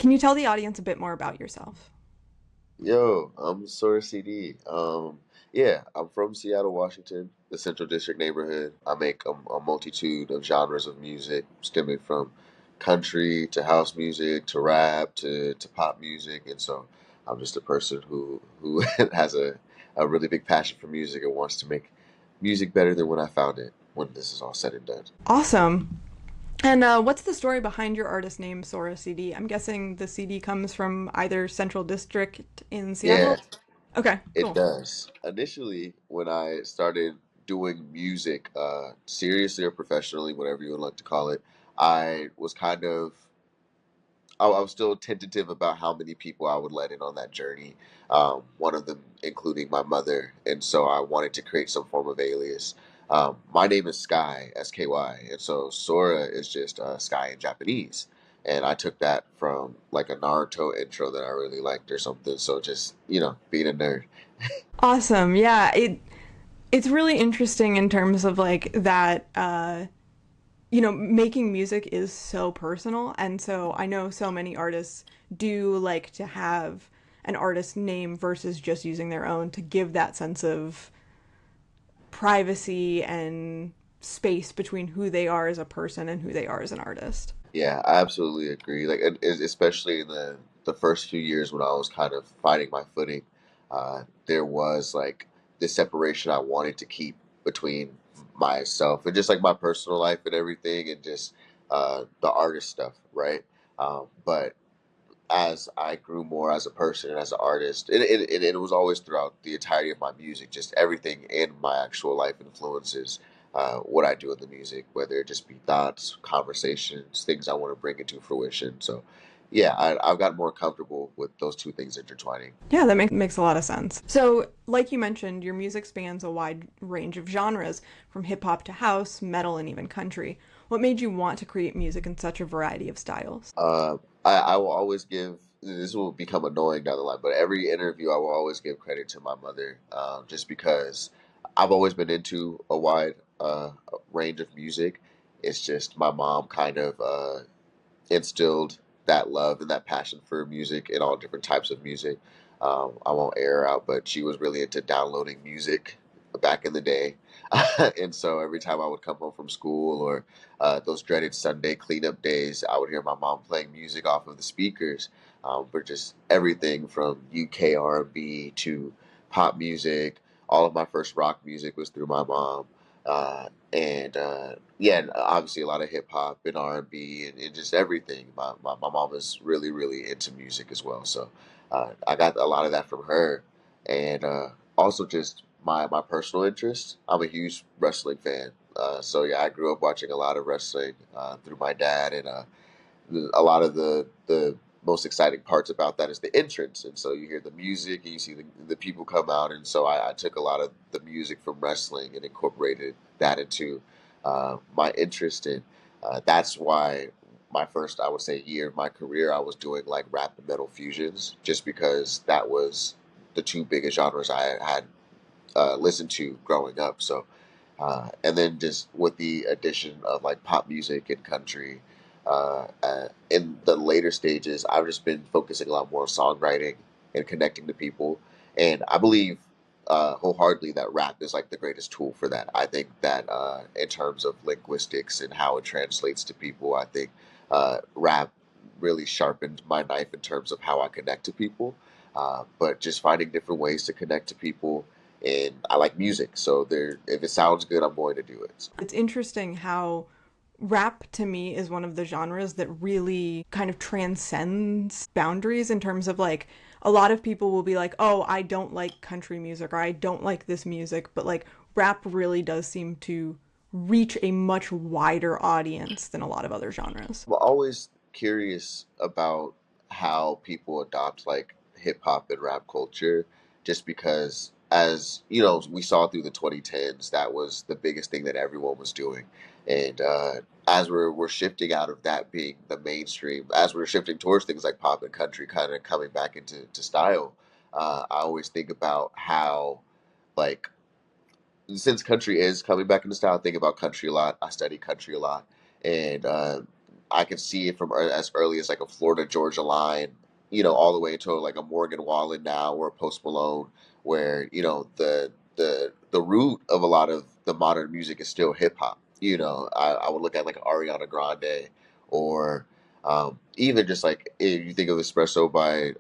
Can you tell the audience a bit more about yourself? Yo, I'm SoraCD. Yeah, I'm from Seattle, Washington, the Central District neighborhood. I make a multitude of genres of music, stemming from country to house music to rap to pop music, and so I'm just a person who has a really big passion for music and wants to make music better than when I found it. When this is all said and done. Awesome. And what's the story behind your artist name, Sora CD? I'm guessing the CD comes from either Central District in Yeah, Seattle. Okay, it cool. does. Initially, when I started doing music, seriously or professionally, whatever you would like to call it, I was kind of, I was still tentative about how many people I would let in on that journey. One of them including my mother, and so I wanted to create some form of alias. My name is Sky, SKY, and so Sora is just Sky in Japanese. And I took that from like a Naruto intro that I really liked or something. So just, being a nerd. Awesome. Yeah, it's really interesting in terms of like that making music is so personal, and so I know so many artists do like to have an artist name versus just using their own to give that sense of privacy and space between who they are as a person and who they are as an artist. Yeah, I absolutely agree. Like, especially in the first few years when I was kind of finding my footing, there was like this separation I wanted to keep between myself and just like my personal life and everything, and just the artist stuff, right? But as I grew more as a person and as an artist, it was always throughout the entirety of my music, just everything in my actual life influences what I do in the music, whether it just be thoughts, conversations, things I want to bring into fruition. So, yeah, I've gotten more comfortable with those two things intertwining. Yeah, that makes a lot of sense. So, like you mentioned, your music spans a wide range of genres, from hip hop to house, metal, and even country. What made you want to create music in such a variety of styles? I will always give, this will become annoying down the line, but every interview I will always give credit to my mother, just because I've always been into a wide range of music. It's just my mom kind of instilled that love and that passion for music and all different types of music. I won't air her out, but she was really into downloading music back in the day. And so every time I would come home from school or those dreaded Sunday cleanup days, I would hear my mom playing music off of the speakers, for just everything from UK R&B to pop music. All of my first rock music was through my mom. And yeah, and obviously a lot of hip hop and R&B and just everything. My mom is really, really into music as well. So I got a lot of that from her. And also just my personal interest. I'm a huge wrestling fan. So yeah, I grew up watching a lot of wrestling through my dad, and a lot of the most exciting parts about that is the entrance, and so you hear the music and you see the people come out, and so I took a lot of the music from wrestling and incorporated that into my interest in. That's why my first, I would say, year of my career, I was doing like rap and metal fusions, just because that was the two biggest genres I had listened to growing up. So and then just with the addition of like pop music and country, in the later stages, I've just been focusing a lot more on songwriting and connecting to people. And I believe wholeheartedly that rap is like the greatest tool for that. I think that in terms of linguistics and how it translates to people, I think rap really sharpened my knife in terms of how I connect to people. But just finding different ways to connect to people, and I like music, so there. If it sounds good, I'm going to do it. It's interesting how rap to me is one of the genres that really kind of transcends boundaries in terms of like a lot of people will be like, "Oh, I don't like country music or I don't like this music," but like rap really does seem to reach a much wider audience than a lot of other genres. I'm always curious about how people adopt like hip hop and rap culture, just because, as you know, we saw through the 2010s, that was the biggest thing that everyone was doing. And as we're shifting out of that being the mainstream, as we're shifting towards things like pop and country kind of coming back into style, I always think about how, like, since country is coming back into style, I think about country a lot. I study country a lot, and I can see it from as early as like a Florida Georgia Line, all the way to like a Morgan Wallen now or a Post Malone, where the root of a lot of the modern music is still hip hop. I would look at like Ariana Grande or even just like if you think of Espresso by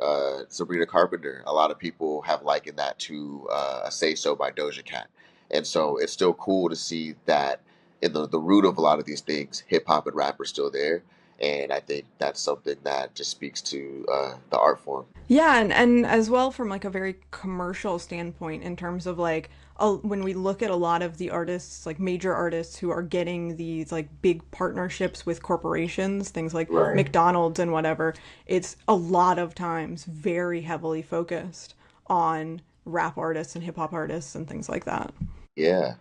Sabrina Carpenter, a lot of people have likened that to a Say So by Doja Cat. And so it's still cool to see that in the root of a lot of these things, hip hop and rap are still there. And I think that's something that just speaks to the art form. Yeah, and as well from like a very commercial standpoint in terms of like when we look at a lot of the artists, like major artists who are getting these like big partnerships with corporations, things like Right. McDonald's and whatever, it's a lot of times very heavily focused on rap artists and hip hop artists and things like that. Yeah.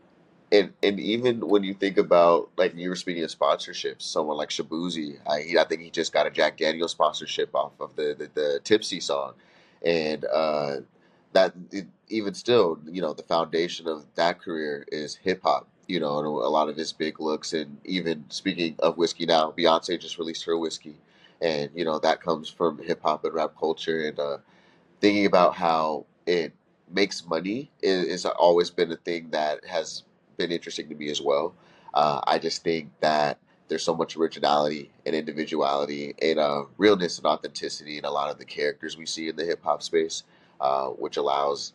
And even when you think about like you were speaking of sponsorships, someone like Shabuzi, I think he just got a Jack Daniel sponsorship off of the Tipsy song, and even still, the foundation of that career is hip hop. And a lot of his big looks, and even speaking of whiskey now, Beyonce just released her whiskey, and that comes from hip hop and rap culture, and thinking about how it makes money is always been a thing that has been interesting to me as well. I just think that there's so much originality and individuality and realness and authenticity in a lot of the characters we see in the hip hop space, which allows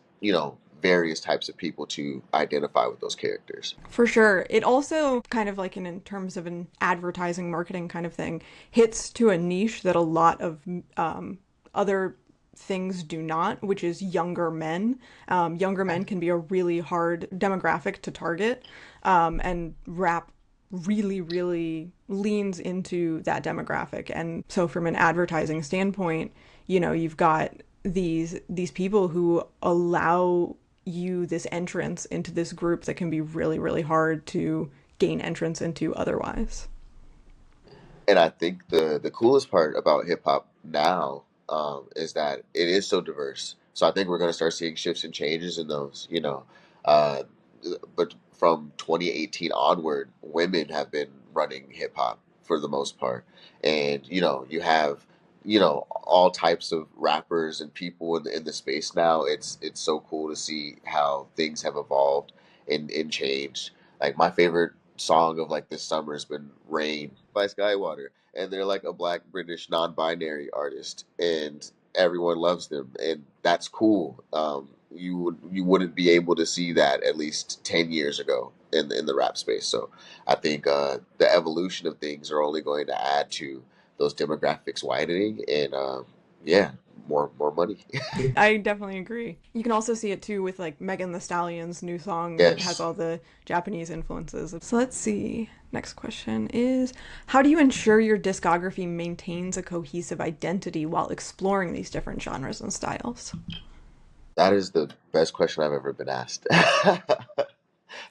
various types of people to identify with those characters. For sure. It also kind of like in terms of an advertising marketing kind of thing hits to a niche that a lot of other things do not, which is younger men. Younger men can be a really hard demographic to target, and rap really, really leans into that demographic. And so, from an advertising standpoint, you've got these people who allow you this entrance into this group that can be really, really hard to gain entrance into otherwise. And I think the coolest part about hip hop now is that it is so diverse. So I think we're going to start seeing shifts and changes in those. Uh, but from 2018 onward, women have been running hip hop for the most part, and you have all types of rappers and people in the space now. It's so cool to see how things have evolved and changed. Like my favorite song of like this summer has been Rain by Skywater, and they're like a black British non-binary artist, and everyone loves them, and that's cool. You wouldn't be able to see that at least 10 years ago in the rap space. So I think the evolution of things are only going to add to those demographics widening, and yeah, more money. I definitely agree. You can also see it too with like Megan the Stallion's new song that has Yes. all the Japanese influences. So let's see. Next question is, how do you ensure your discography maintains a cohesive identity while exploring these different genres and styles? That is the best question I've ever been asked.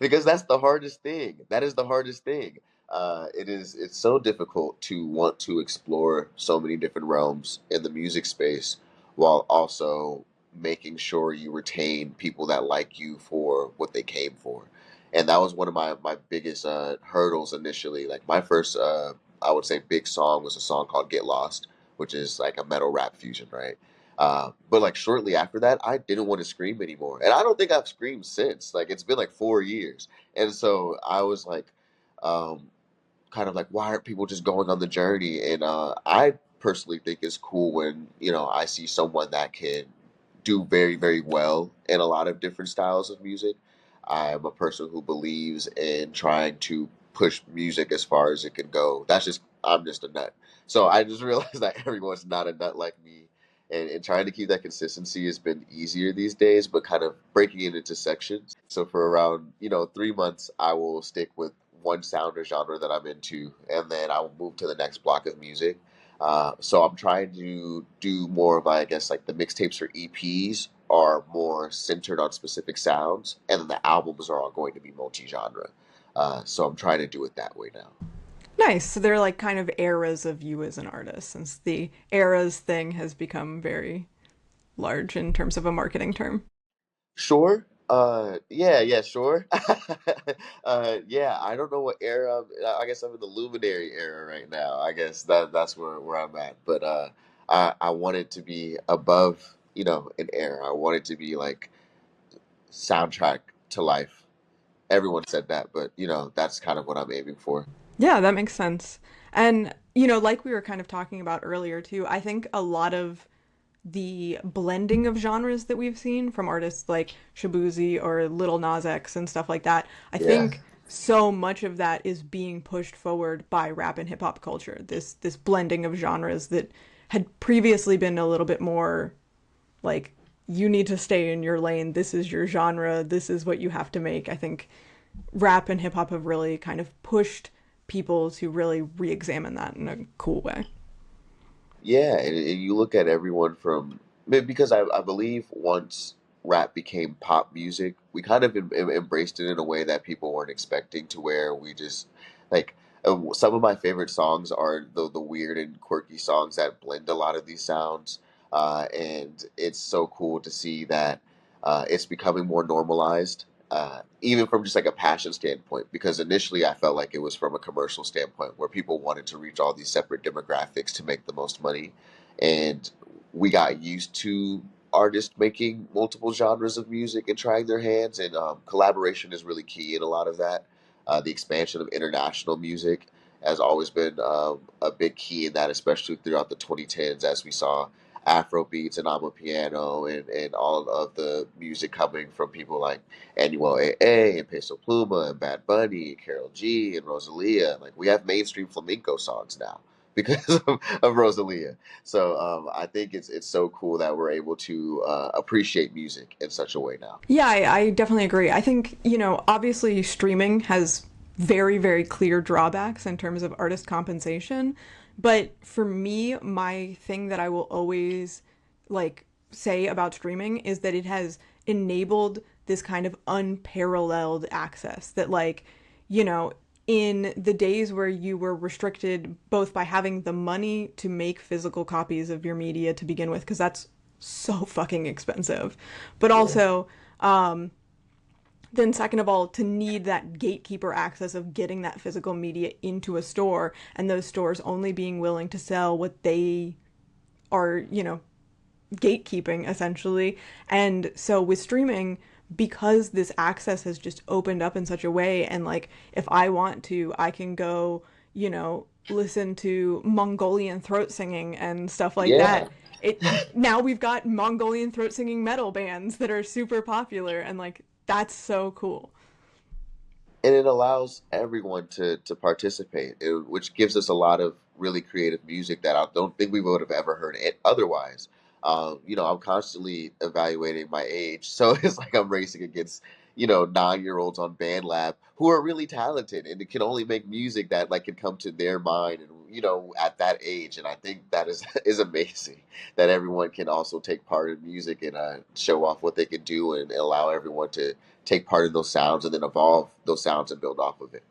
Because that's the hardest thing. That is the hardest thing. It's so difficult to want to explore so many different realms in the music space while also making sure you retain people that like you for what they came for. And that was one of my biggest hurdles initially. Like my first, I would say, big song was a song called Get Lost, which is like a metal rap fusion, right? But like shortly after that, I didn't want to scream anymore, and I don't think I've screamed since. Like it's been like 4 years, and so I was like, um, kind of like, why aren't people just going on the journey? And I personally think it's cool when I see someone that can do very very well in a lot of different styles of music. I'm a person who believes in trying to push music as far as it can go. I'm just a nut. So I just realized that everyone's not a nut like me. And trying to keep that consistency has been easier these days, but kind of breaking it into sections. So for around, 3 months, I will stick with one sound or genre that I'm into, and then I will move to the next block of music. So I'm trying to do more of, I guess, like the mixtapes or EPs are more centered on specific sounds, and then the albums are all going to be multi-genre. So I'm trying to do it that way now. Nice. So they're like kind of eras of you as an artist, since the eras thing has become very large in terms of a marketing term. Sure. Yeah, sure. Yeah, I don't know what era I guess I'm in the luminary era right now. I guess that's where I'm at. But I want it to be above, an era. I want it to be like soundtrack to life. Everyone said that, but that's kind of what I'm aiming for. Yeah, that makes sense. And, like we were kind of talking about earlier too, I think a lot of the blending of genres that we've seen from artists like Shabuzi or Little Nas X and stuff like that, I Yeah. think so much of that is being pushed forward by rap and hip hop culture. This blending of genres that had previously been a little bit more like you need to stay in your lane. This is your genre. This is what you have to make. I think rap and hip hop have really kind of pushed people to really re-examine that in a cool way. Yeah, and you look at everyone from because I believe once rap became pop music, we kind of embraced it in a way that people weren't expecting. To where we just like some of my favorite songs are the weird and quirky songs that blend a lot of these sounds, and it's so cool to see that it's becoming more normalized. Even from just like a passion standpoint, because initially I felt like it was from a commercial standpoint where people wanted to reach all these separate demographics to make the most money. And we got used to artists making multiple genres of music and trying their hands, and collaboration is really key in a lot of that. The expansion of international music has always been a big key in that, especially throughout the 2010s, as we saw Afro beats and Piano and all of the music coming from people like Anuel AA and Peso Pluma and Bad Bunny, Carol G and Rosalia. Like we have mainstream flamenco songs now because of Rosalia. So I think it's so cool that we're able to appreciate music in such a way now. Yeah, I definitely agree. I think, obviously streaming has very, very clear drawbacks in terms of artist compensation. But for me, my thing that I will always like say about streaming is that it has enabled this kind of unparalleled access that in the days where you were restricted both by having the money to make physical copies of your media to begin with, because that's so fucking expensive, but Yeah. also then second of all to need that gatekeeper access of getting that physical media into a store, and those stores only being willing to sell what they are gatekeeping essentially. And so with streaming, because this access has just opened up in such a way, and like if I want to, I can go listen to Mongolian throat singing and stuff like Yeah. that. It Now we've got Mongolian throat singing metal bands that are super popular, and like that's so cool. And it allows everyone to participate, which gives us a lot of really creative music that I don't think we would have ever heard it otherwise. I'm constantly evaluating my age, so it's like I'm racing against 9-year-olds on BandLab who are really talented and can only make music that like can come to their mind and at that age. And I think that is is amazing that everyone can also take part in music and show off what they can do and allow everyone to take part in those sounds and then evolve those sounds and build off of it.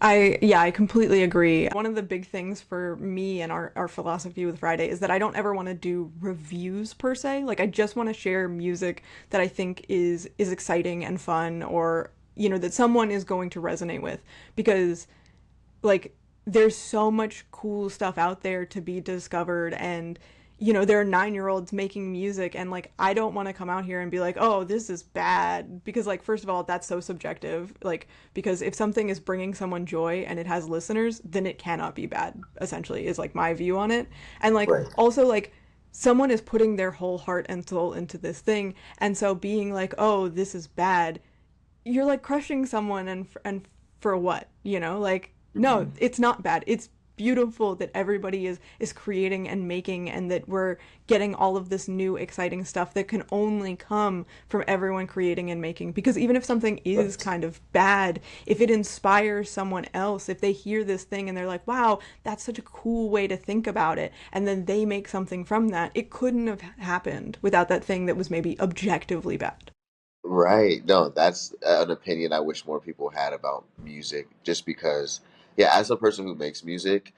I completely agree. One of the big things for me and our philosophy with Friday is that I don't ever want to do reviews per se. Like I just want to share music that I think is exciting and fun, or that someone is going to resonate with, because like there's so much cool stuff out there to be discovered. And there are 9-year-olds making music, and like I don't want to come out here and be like, oh, this is bad, because like first of all, that's so subjective. Like because if something is bringing someone joy and it has listeners, then it cannot be bad, essentially, is like my view on it. And like Right. also like someone is putting their whole heart and soul into this thing, and so being like, oh, this is bad, you're like crushing someone. And for what, like no, Mhm. it's not bad. It's beautiful that everybody is creating and making, and that we're getting all of this new exciting stuff that can only come from everyone creating and making. Because even if something is Right. kind of bad, if it inspires someone else, if they hear this thing and they're like, wow, that's such a cool way to think about it, and then they make something from that, it couldn't have happened without that thing that was maybe objectively bad. Right. No, that's an opinion I wish more people had about music. Just because, yeah, as a person who makes music,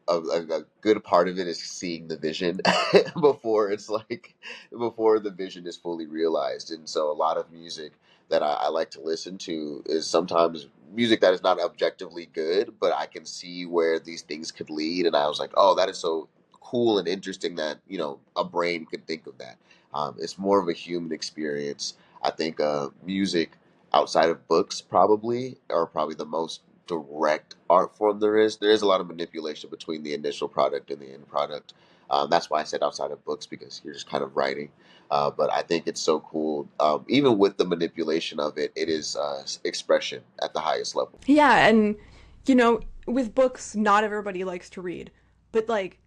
a good part of it is seeing the vision before it's like before the vision is fully realized. And so a lot of music that I like to listen to is sometimes music that is not objectively good, but I can see where these things could lead. And I was like, oh, that is so cool and interesting that, you know, a brain could think of that. It's more of a human experience. I think music outside of books probably are probably the most direct art form there is. There is a lot of manipulation between the initial product and the end product. That's why I said outside of books, because you're just kind of writing. But I think it's so cool. Even with the manipulation of it, it is expression at the highest level. Yeah, and you know, with books, not everybody likes to read. But like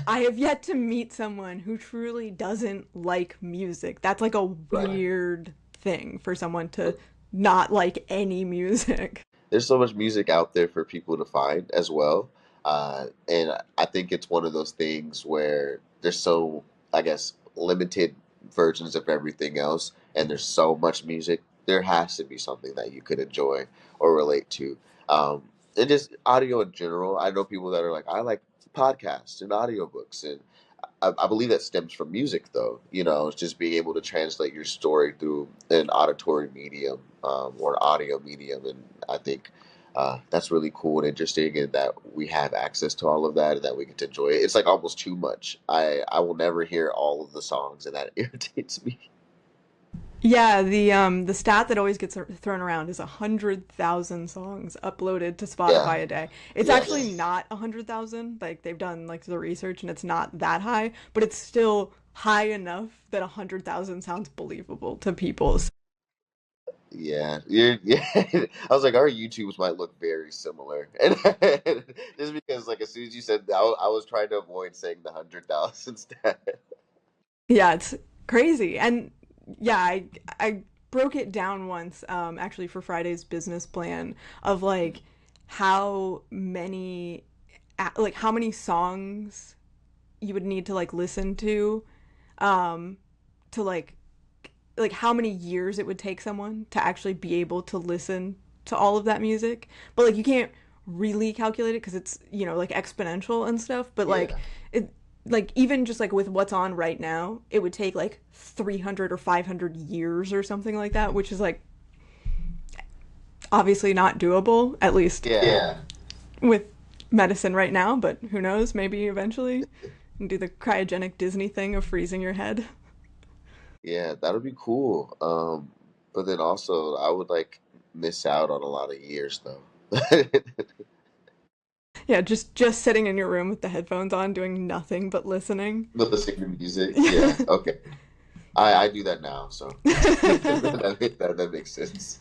I have yet to meet someone who truly doesn't like music. That's like a Right. weird thing for someone to not like any music. There's so much music out there for people to find as well. And I think it's one of those things where there's so, I guess, limited versions of everything else, and there's so much music. There has to be something that you could enjoy or relate to. And just audio in general. I know people that are like, I like podcasts and audiobooks, and I believe that stems from music, though. You know, it's just being able to translate your story through an auditory medium or audio medium, and I think that's really cool and interesting, and that we have access to all of that, and that we get to enjoy it. It's like almost too much. I will never hear all of the songs, and that irritates me. Yeah, the stat that always gets thrown around is 100,000 songs uploaded to Yeah. Spotify a day. It's actually Yes. not 100,000. Like they've done like the research and it's not that high, but it's still high enough that 100,000 sounds believable to people. Yeah, yeah. I was like, our YouTubes might look very similar, and just because, like, as soon as you said that, I was trying to avoid saying the 100,000 stat. Yeah, it's crazy. And yeah, I broke it down once actually for Friday's business plan of like how many like how many songs you would need to like listen um to like how many years it would take someone to actually be able to listen to all of that music. But like you can't really calculate it because it's, you know, like exponential and stuff, but like Yeah. it like even just like with what's on right now, it would take like 300 or 500 years or something like that, which is like obviously not doable, at least Yeah, with medicine right now, but who knows, maybe eventually and do the cryogenic Disney thing of freezing your head. yeah, that would be cool. But then also, I would like miss out on a lot of years though. Yeah, just sitting in your room with the headphones on doing nothing but listening. With the singer music, yeah, okay. I do that now, so that makes sense.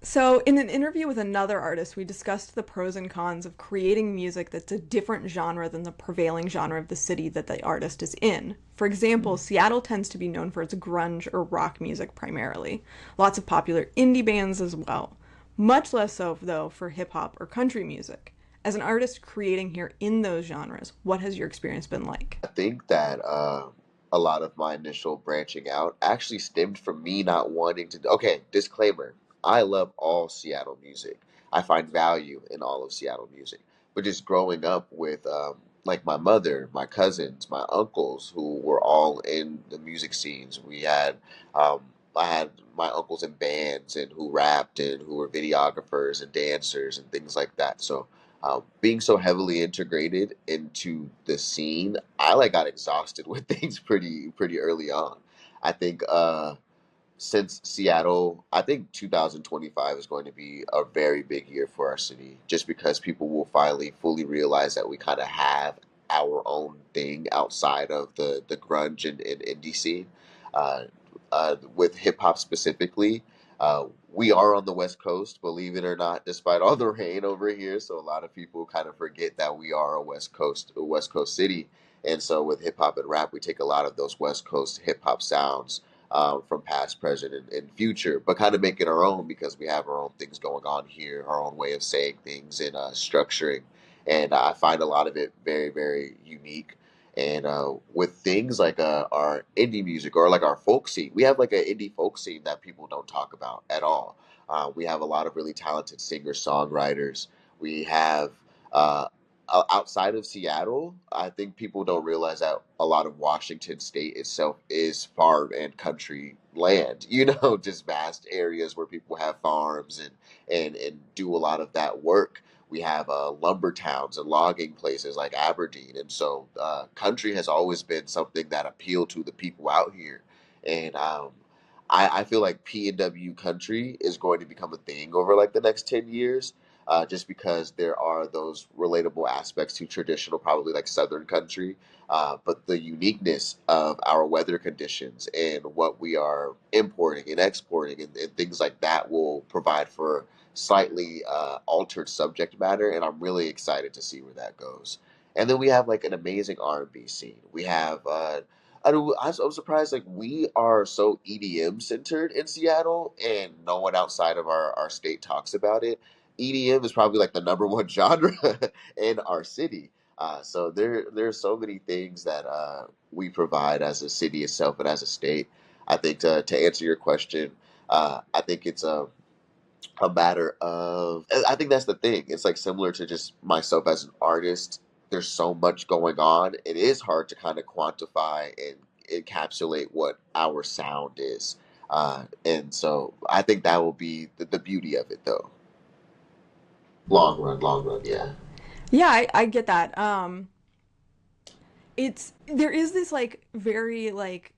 So, in an interview with another artist, we discussed the pros and cons of creating music that's a different genre than the prevailing genre of the city that the artist is in. For example, Seattle tends to be known for its grunge or rock music primarily. Lots of popular indie bands as well. Much less so, though, for hip hop or country music. As an artist creating here in those genres, what has your experience been like? I think that a lot of my initial branching out actually stemmed from me not wanting to. Okay, disclaimer: I love all Seattle music. I find value in all of Seattle music. But just growing up with like my mother, my cousins, my uncles, who were all in the music scenes. Um, I had my uncles in bands and who rapped and who were videographers and dancers and things like that. So being so heavily integrated into the scene, I like got exhausted with things pretty early on. I think since Seattle, I think 2025 is going to be a very big year for our city, just because people will finally fully realize that we kind of have our own thing outside of the grunge and indie scene. Uh, with hip hop specifically, we are on the West Coast, believe it or not, despite all the rain over here. So a lot of people kind of forget that we are a West Coast city. And so with hip hop and rap, we take a lot of those West Coast hip hop sounds from past, present, and future, but kind of make it our own because we have our own things going on here, our own way of saying things and structuring. And I find a lot of it very unique. And with things like our indie music or like our folk scene, we have like an indie folk scene that people don't talk about at all. We have a lot of really talented singer songwriters. We have uh, outside of Seattle, I think people don't realize that a lot of Washington State itself is farm and country land. Just vast areas where people have farms and do a lot of that work. We have lumber towns and logging places like Aberdeen, and so country has always been something that appealed to the people out here. And I feel like PNW country is going to become a thing over like the next 10 years, just because there are those relatable aspects to traditional, probably like Southern country. But the uniqueness of our weather conditions and what we are importing and exporting and things like that will provide for slightly altered subject matter. And I'm really excited to see where that goes. And then we have like an amazing R&B scene. We have I'm surprised, like, we are so EDM centered in Seattle, and no one outside of our state talks about it. EDM is probably like the number one genre in our city. So there's so many things that we provide as a city itself and as a state. I think to answer your question, I think it's a matter of, I think that's the thing. It's like similar to just myself as an artist. There's so much going on. It is hard to kind of quantify and encapsulate what our sound is. And so I think that will be the beauty of it, though. Long run, yeah. Yeah, I get that. It's there is this like very like,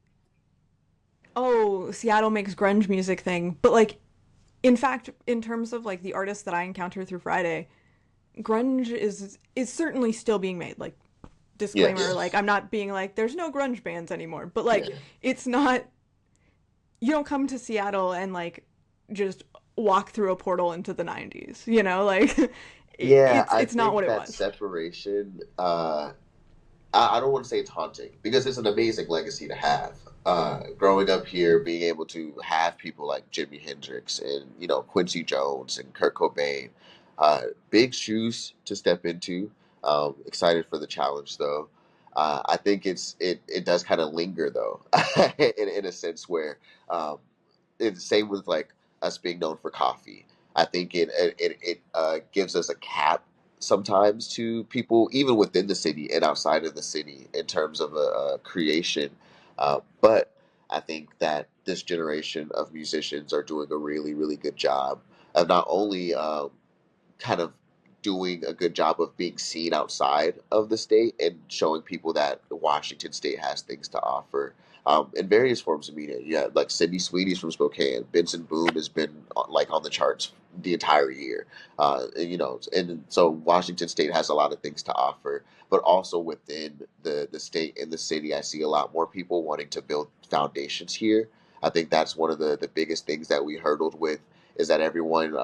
oh, Seattle makes grunge music thing, but like in fact, in terms of like the artists that I encounter through Friday, grunge is certainly still being made. Like, disclaimer, Yes. like I'm not being like there's no grunge bands anymore, but like Yeah. it's not, you don't come to Seattle and like just walk through a portal into the 90s, like Yeah, it's I it's not think what it that was. separation, I don't want to say it's haunting because it's an amazing legacy to have. Growing up here, being able to have people like Jimi Hendrix and Quincy Jones and Kurt Cobain, uh, big shoes to step into. Excited for the challenge though. I think it does kind of linger though, in a sense where it's the same with like us being known for coffee. I think it gives us a cap sometimes to people even within the city and outside of the city in terms of a creation. But I think that this generation of musicians are doing a really really good job of not only kind of doing a good job of being seen outside of the state and showing people that Washington State has things to offer in various forms of media. Yeah, like Sydney Sweeney's from Spokane. Benson Boone has been like on the charts the entire year. And so Washington State has a lot of things to offer, but also within the state and the city, I see a lot more people wanting to build foundations here. I think that's one of the biggest things that we hurdled with is that everyone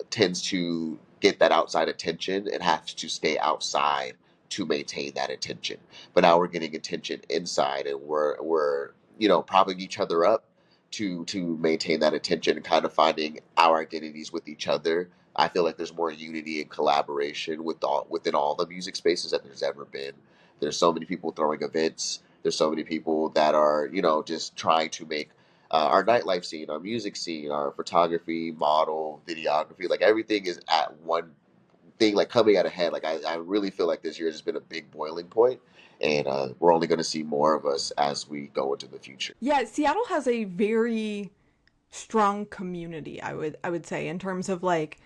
tends to get that outside attention and has to stay outside to maintain that attention. But now we're getting attention inside, and we're propping each other up to maintain that attention and kind of finding our identities with each other. I feel like there's more unity and collaboration within all the music spaces that there's ever been. There's so many people throwing events. There's so many people that are just trying to make our nightlife scene, our music scene, our photography, model, videography, like everything is at one thing, like coming at a head. Like I really feel like this year has been a big boiling point, and we're only going to see more of us as we go into the future. Yeah, Seattle has a very strong community, I would say, in terms of like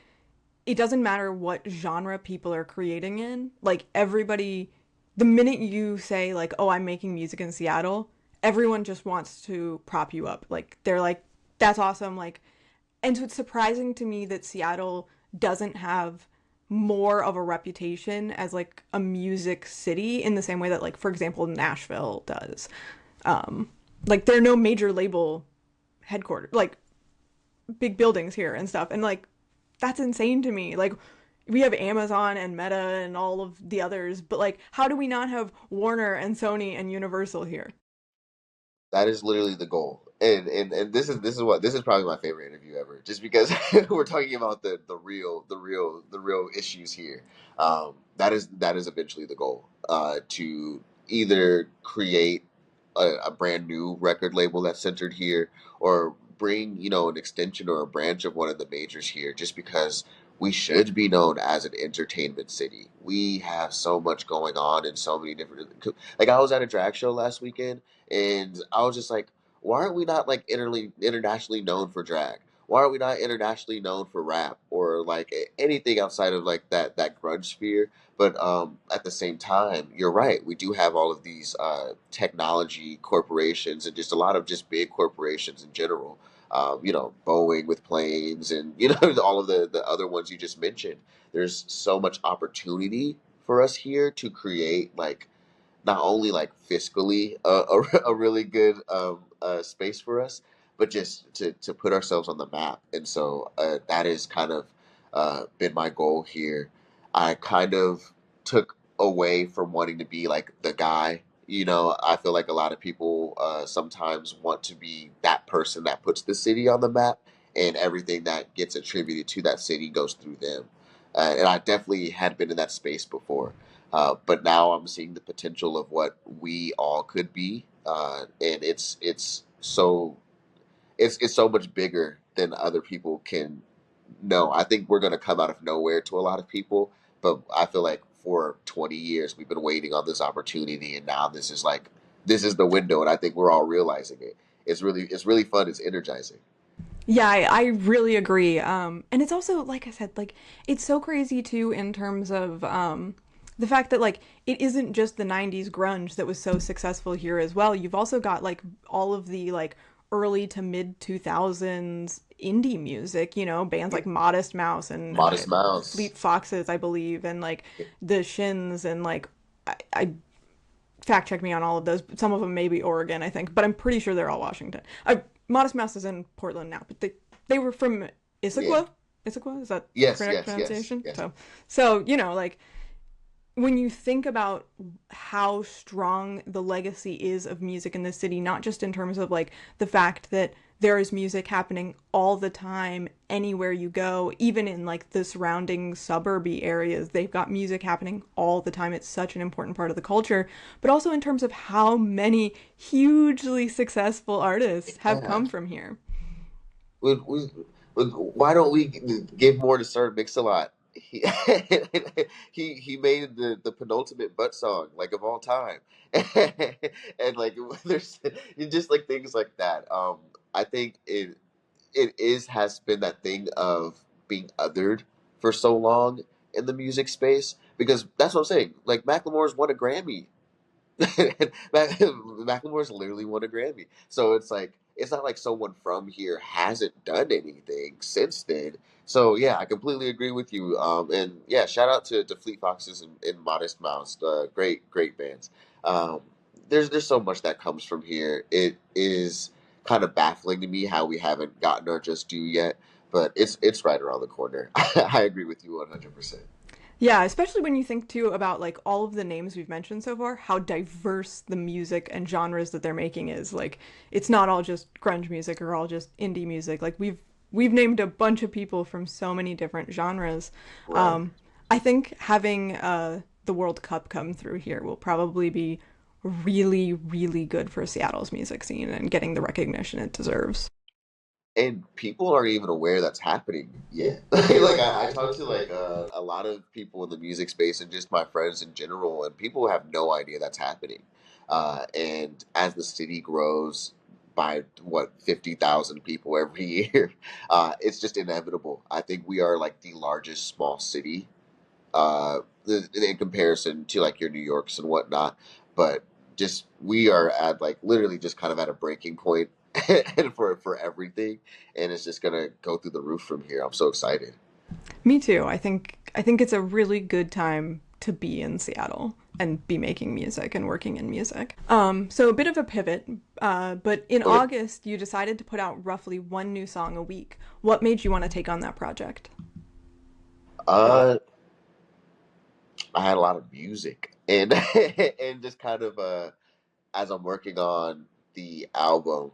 it doesn't matter what genre people are creating in. Like everybody, the minute you say like, "Oh, I'm making music in Seattle," everyone just wants to prop you up. Like they're like, "That's awesome." Like, and so it's surprising to me that Seattle doesn't have more of a reputation as like a music city in the same way that like, for example, Nashville does. Like there are no major label headquarters, like big buildings here and stuff. And like that's insane to me. Like we have Amazon and Meta and all of the others, but like how do we not have Warner and Sony and Universal here? That is literally the goal. And this is probably my favorite interview ever, just because we're talking about the real issues here. That is eventually the goal. To either create a brand new record label that's centered here, or bring an extension or a branch of one of the majors here, just because we should be known as an entertainment city. We have so much going on in so many different. Like I was at a drag show last weekend, and I was just like, why aren't we not like internationally known for drag? Why are we not internationally known for rap or like anything outside of like that grunge sphere? But at the same time, you're right. We do have all of these technology corporations and just a lot of just big corporations in general. Boeing with planes and all of the other ones you just mentioned. There's so much opportunity for us here to create like not only like fiscally a really good space for us, but just to put ourselves on the map. And so that is kind of been my goal here. I kind of took away from wanting to be like the guy. I feel like a lot of people sometimes want to be that person that puts the city on the map, and everything that gets attributed to that city goes through them. And I definitely had been in that space before. But now I'm seeing the potential of what we all could be, and it's so much bigger than other people can know. I think we're going to come out of nowhere to a lot of people, but I feel like for 20 years we've been waiting on this opportunity, and now this is the window, and I think we're all realizing it. It's really fun. It's energizing. Yeah, I really agree. And it's also, like I said, like it's so crazy too in terms of the fact that like it isn't just the 90s grunge that was so successful here as well. You've also got like all of the like early to mid 2000s indie music, bands like Modest Mouse and Modest Mouse. Fleet Foxes, I believe, and like the Shins and like I fact check me on all of those. Some of them may be Oregon, I think, but I'm pretty sure they're all Washington. Modest Mouse is in Portland now, but they were from Yeah. Issaquah. Issaquah, is that Yes. correct Yes. Yes. pronunciation? Yes. So like when you think about how strong the legacy is of music in this city, not just in terms of like the fact that there is music happening all the time anywhere you go, even in like the surrounding suburby areas, they've got music happening all the time. It's such an important part of the culture, but also in terms of how many hugely successful artists have Yeah. come from here. Why don't we give more to Sir Mix-a-Lot? He, he made the penultimate butt song like of all time, and like there's just like things like that. I think it has been that thing of being othered for so long in the music space, because that's what I'm saying. Like Macklemore's won a Grammy. Macklemore's literally won a Grammy. So it's like it's not like someone from here hasn't done anything since then. So yeah, I completely agree with you. And yeah, shout out to Fleet Foxes and Modest Mouse. Great bands. Um, there's so much that comes from here. It is kind of baffling to me how we haven't gotten our just due yet, but it's right around the corner. I agree with you 100%. Yeah, especially when you think too about like all of the names we've mentioned so far, how diverse the music and genres that they're making is. Like it's not all just grunge music or all just indie music. Like we've named a bunch of people from so many different genres. Right. I think having the World Cup come through here will probably be really, really good for Seattle's music scene and getting the recognition it deserves. And people aren't even aware that's happening yet. Like I talk to like a lot of people in the music space and just my friends in general, and people have no idea that's happening. And as the city grows by what 50,000 people every year, it's just inevitable. I think we are like the largest small city in comparison to like your New Yorks and whatnot. But just we are at like literally just kind of at a breaking point and for everything, and it's just gonna go through the roof from here. I'm so excited. Me too. I think it's a really good time to be in Seattle and be making music and working in music. So a bit of a pivot, but in Okay. August you decided to put out roughly one new song a week. What made you want to take on that project? Uh, I had a lot of music and and just kind of as I'm working on the album,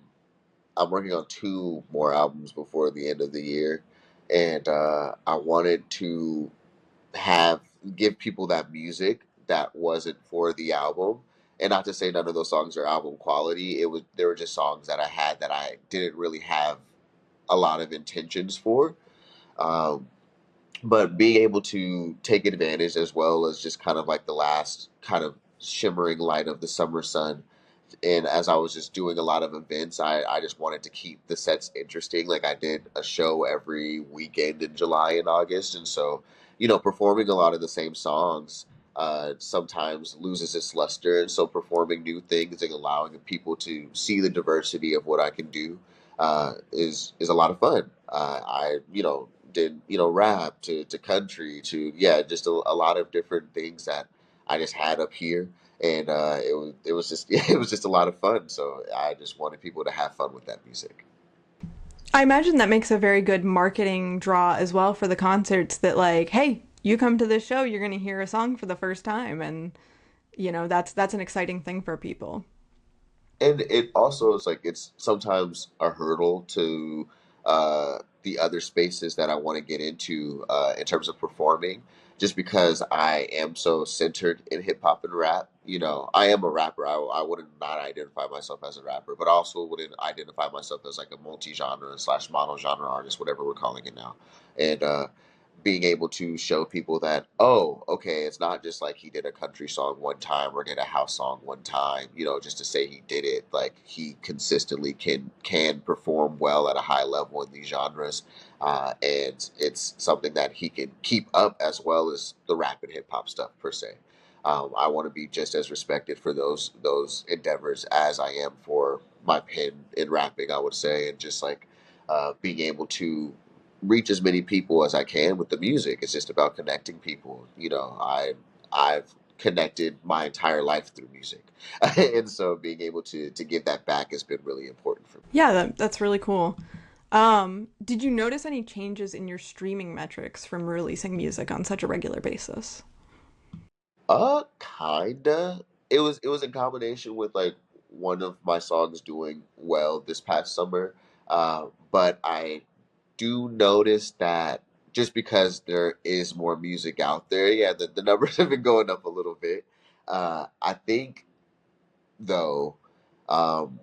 I'm working on two more albums before the end of the year, and I wanted to have give people that music that wasn't for the album. And not to say none of those songs are album quality. It was They were just songs that I had that I didn't really have a lot of intentions for. Um, but being able to take advantage as well as just kind of like the last kind of shimmering light of the summer sun. And as I was just doing a lot of events, I just wanted to keep the sets interesting. Like I did a show every weekend in July and August, and so performing a lot of the same songs sometimes loses its luster. And so performing new things and allowing people to see the diversity of what I can do is a lot of fun. I did rap to country to just a lot of different things that I just had up here, and it was just it was just a lot of fun. So I just wanted people to have fun with that music. I imagine that makes a very good marketing draw as well for the concerts that like, hey, you come to this show, you're going to hear a song for the first time and that's an exciting thing for people. And it also is like it's sometimes a hurdle to the other spaces that I want to get into in terms of performing, just because I am so centered in hip hop and rap. I am a rapper. I wouldn't not identify myself as a rapper, but I also wouldn't identify myself as like a multi-genre slash mono-genre artist, whatever we're calling it now. And being able to show people that, oh, okay, it's not just like he did a country song one time or did a house song one time, just to say he did it. Like he consistently can perform well at a high level in these genres, and it's something that he can keep up as well as the rap and hip hop stuff per se. I want to be just as respected for those endeavors as I am for my pen in rapping. I would say, and just like being able to reach as many people as I can with the music. It's just about connecting people. I've connected my entire life through music, and so being able to give that back has been really important for me. Yeah, that's really cool. Did you notice any changes in your streaming metrics from releasing music on such a regular basis? Kinda. It was in combination with like one of my songs doing well this past summer, but I do notice that just because there is more music out there, yeah, the numbers have been going up a little bit. I think though, um,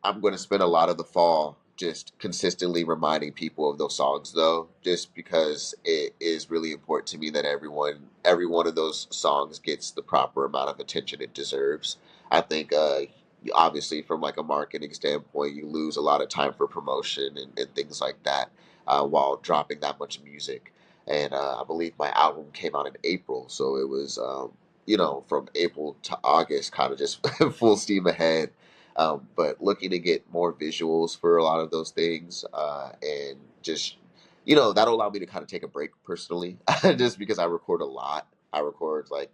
I'm going to spend a lot of the fall just consistently reminding people of those songs, though, just because it is really important to me that every one of those songs gets the proper amount of attention it deserves. I think, obviously, from like a marketing standpoint, you lose a lot of time for promotion and things like that while dropping that much music. And I believe my album came out in April, so it was, from April to August, kind of just full steam ahead, but looking to get more visuals for a lot of those things, and just that'll allow me to kind of take a break personally, just because I record a lot. I record like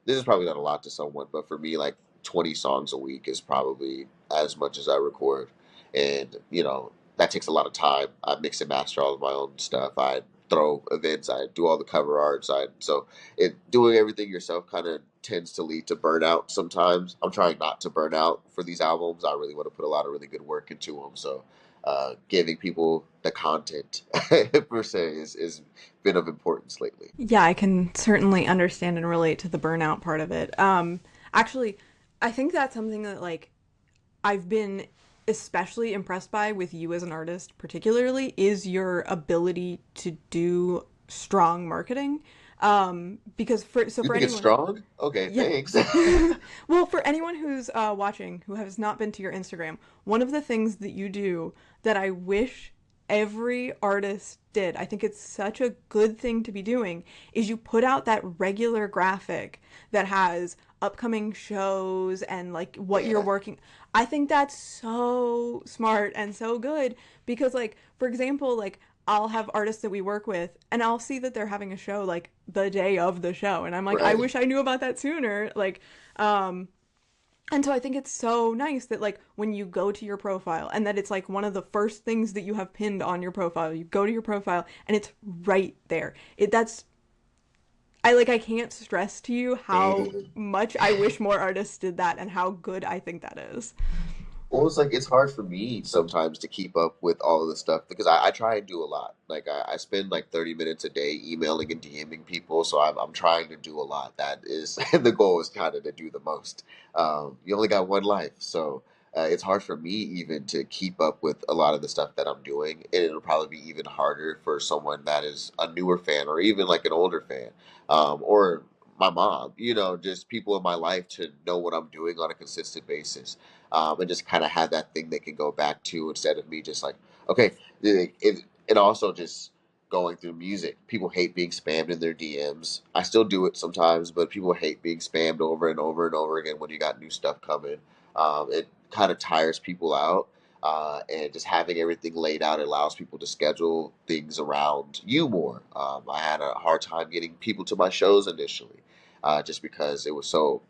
this is probably not a lot to someone, but for me, like 20 songs a week is probably as much as I record, and that takes a lot of time. I mix and master all of my own stuff. I throw events. I do all the cover arts. So doing everything yourself kind of tends to lead to burnout sometimes. I'm trying not to burn out for these albums. I really want to put a lot of really good work into them. So giving people the content per se is been of importance lately. Yeah, I can certainly understand and relate to the burnout part of it. Actually, I think that's something that like I've been especially impressed by with you as an artist, particularly, is your ability to do strong marketing. Because You for think it's anyone, strong? Okay, yeah. thanks. Well, for anyone who's watching who has not been to your Instagram, one of the things that you do that I wish every artist did, I think it's such a good thing to be doing, is you put out that regular graphic that has upcoming shows and like what you're Yeah, working. I think that's so smart and so good because like for example, like I'll have artists that we work with and I'll see that they're having a show like the day of the show and I'm like I right. wish I knew about that sooner. Um and so I think it's so nice that like when you go to your profile and that it's like one of the first things that you have pinned on your profile. You go to your profile and it's right there. That's I can't stress to you how And much I wish more artists did that and how good I think that is. well, it's like it's hard for me sometimes to keep up with all of the stuff because I try and do a lot. Like I spend like 30 minutes a day emailing and DMing people, so I'm trying to do a lot. That is the goal is kind of to do the most. You only got one life, so it's hard for me even to keep up with a lot of the stuff that I'm doing, and it'll probably be even harder for someone that is a newer fan or even like an older fan, or my mom, just people in my life to know what I'm doing on a consistent basis, and just kind of have that thing they can go back to instead of me just like, okay, and also just going through music. People hate being spammed in their DMs. I still do it sometimes, but people hate being spammed over and over and over again when you got new stuff coming. It kind of tires people out. And just having everything laid out allows people to schedule things around you more. I had a hard time getting people to my shows initially, just because it was so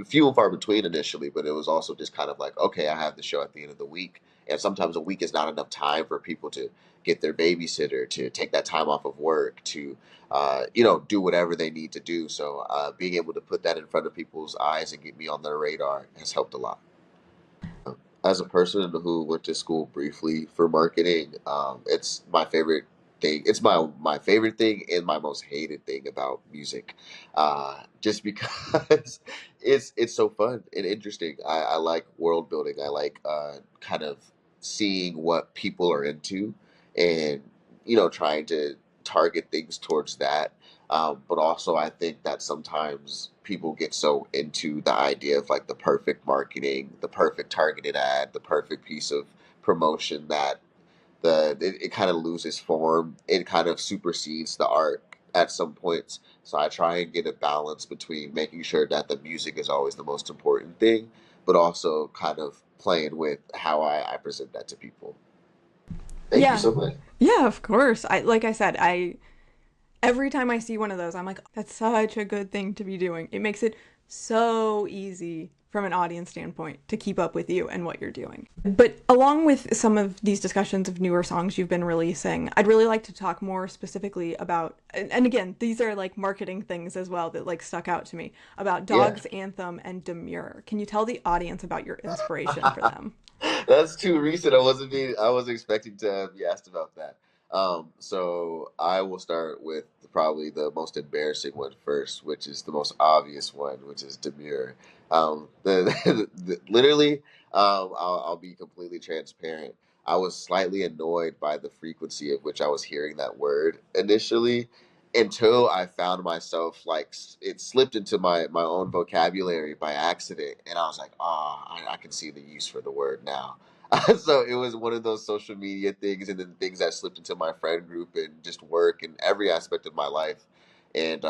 few and far between initially, but it was also just kind of like, okay, I have the show at the end of the week. And sometimes a week is not enough time for people to get their babysitter, to take that time off of work, to do whatever they need to do. So being able to put that in front of people's eyes and get me on their radar has helped a lot. As a person who went to school briefly for marketing, it's my favorite thing. It's my favorite thing and my most hated thing about music, just because it's so fun and interesting. I like world building. I like kind of seeing what people are into, and trying to target things towards that. But also, I think that sometimes people get so into the idea of like the perfect marketing, the perfect targeted ad, the perfect piece of promotion that it kind of loses form. It kind of supersedes the art at some points. So I try and get a balance between making sure that the music is always the most important thing, but also kind of playing with how I present that to people. Thank you Yeah. so much. Yeah, of course. Like I said, I every time I see one of those, I'm like, that's such a good thing to be doing. It makes it so easy from an audience standpoint to keep up with you and what you're doing. But along with some of these discussions of newer songs you've been releasing, I'd really like to talk more specifically about, and again, these are like marketing things as well that like stuck out to me, about Yeah. Dog's Anthem and Demure. Can you tell the audience about your inspiration for them? That's too recent. I wasn't expecting to be asked about that. So I will start with probably the most embarrassing one first, which is the most obvious one, which is demure. Literally, I'll be completely transparent. I was slightly annoyed by the frequency of which I was hearing that word initially, until I found myself like it slipped into my own vocabulary by accident, and I was like, I can see the use for the word now. So it was one of those social media things, and then things that slipped into my friend group and just work and every aspect of my life. And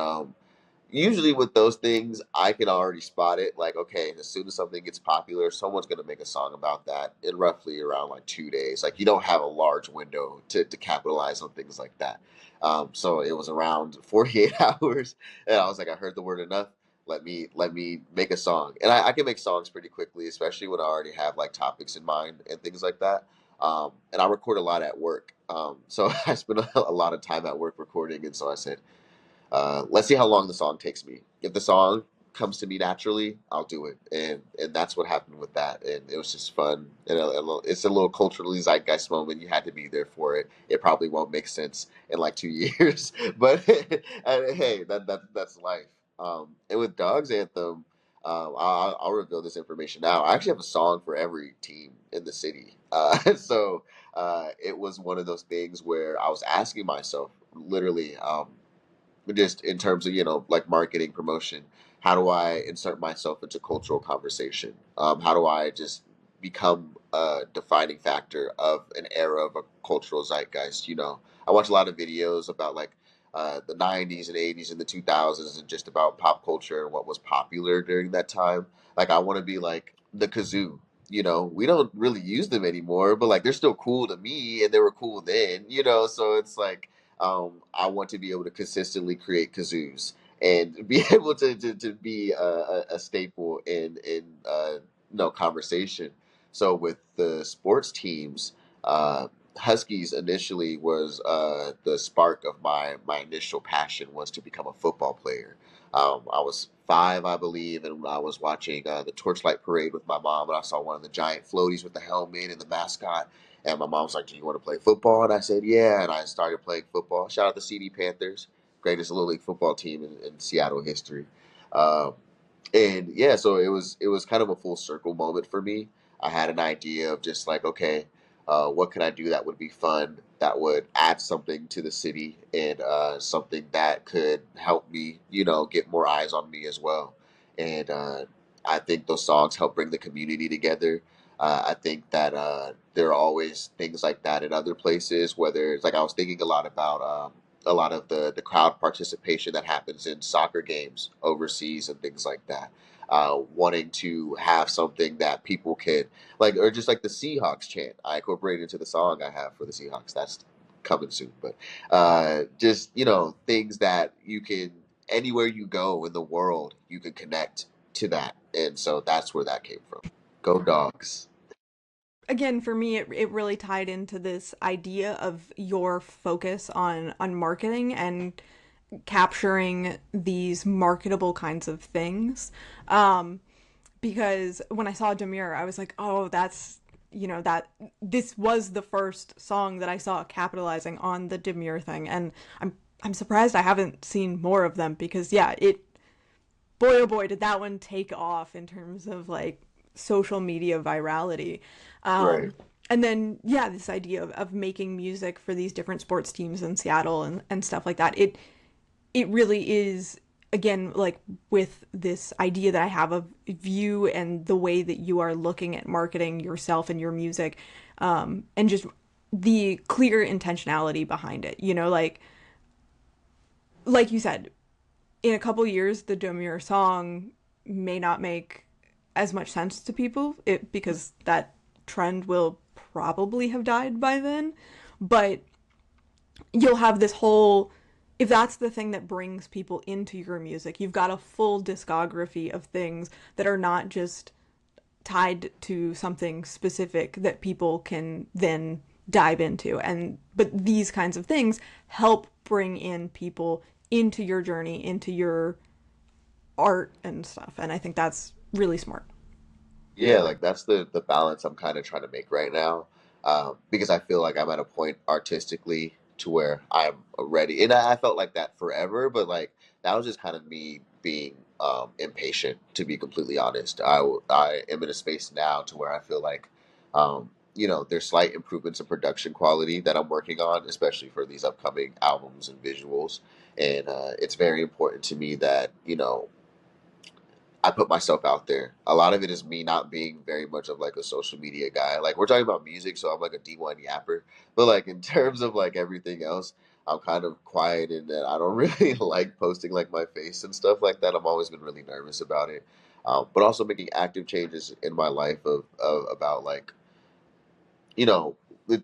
usually with those things, I can already spot it. Like, okay, as soon as something gets popular, someone's gonna make a song about that in roughly around like 2 days. Like, you don't have a large window to capitalize on things like that. So it was around 48 hours, and I was like, I heard the word enough. Let me make a song, and I can make songs pretty quickly, especially when I already have like topics in mind and things like that. And I record a lot at work, so I spend a lot of time at work recording, and so I said, let's see how long the song takes me. If the song comes to me naturally, I'll do it, and that's what happened with that. And it was just fun. And it's a little culturally zeitgeist moment. You had to be there for it. It probably won't make sense in like 2 years, but hey, that's life. And with Dog's Anthem, I'll reveal this information now. I actually have a song for every team in the city. So it was one of those things where I was asking myself, literally, just in terms of like marketing promotion, how do I insert myself into cultural conversation? How do I just become a defining factor of an era of a cultural zeitgeist? I watch a lot of videos about like the 90s and 80s and the 2000s, and just about pop culture and what was popular during that time. Like, I want to be like the kazoo. We don't really use them anymore, but like they're still cool to me, and they were cool then. So it's like, I want to be able to consistently create kazoos and be able to be a staple in conversation. So with the sports teams, Huskies initially was the spark of my initial passion was to become a football player. I was 5, I believe, and I was watching the Torchlight Parade with my mom, and I saw one of the giant floaties with the helmet and the mascot. And my mom was like, "Do you want to play football?" And I said, "Yeah." And I started playing football. Shout out the CD Panthers, greatest little league football team in Seattle history. And yeah, so it was kind of a full circle moment for me. I had an idea of just like, okay, what can I do that would be fun, that would add something to the city, and something that could help me, get more eyes on me as well. And I think those songs help bring the community together. I think that there are always things like that in other places. Whether it's like I was thinking a lot about a lot of the crowd participation that happens in soccer games overseas and things like that. Wanting to have something that people could like, or just like the Seahawks chant. I incorporated into the song I have for the Seahawks. That's coming soon, but just things that you can anywhere you go in the world you can connect to that, and so that's where that came from. Go dogs. Again, for me, it really tied into this idea of your focus on marketing and capturing these marketable kinds of things. Because when I saw Demure, I was like, oh, that's, that this was the first song that I saw capitalizing on the Demure thing. And I'm surprised I haven't seen more of them because, yeah, boy, oh boy, did that one take off in terms of like social media virality. Right. And then, yeah, this idea of making music for these different sports teams in Seattle and stuff like that. It really is, again, like with this idea that I have of you and the way that you are looking at marketing yourself and your music, and just the clear intentionality behind it. Like you said, in a couple years, the Demure song may not make as much sense to people because that trend will probably have died by then. But you'll have this whole, if that's the thing that brings people into your music, you've got a full discography of things that are not just tied to something specific that people can then dive into. But these kinds of things help bring in people into your journey, into your art and stuff. And I think that's really smart. Yeah, like that's the balance I'm kind of trying to make right now, because I feel like I'm at a point artistically to where I'm ready, and I felt like that forever, but like that was just kind of me being impatient, to be completely honest. I am in a space now to where I feel like, there's slight improvements in production quality that I'm working on, especially for these upcoming albums and visuals, and it's very important to me that I put myself out there. A lot of it is me not being very much of like a social media guy. Like we're talking about music, so I'm like a D1 yapper. But like in terms of like everything else, I'm kind of quiet in that I don't really like posting like my face and stuff like that. I've always been really nervous about it. But also making active changes in my life of about like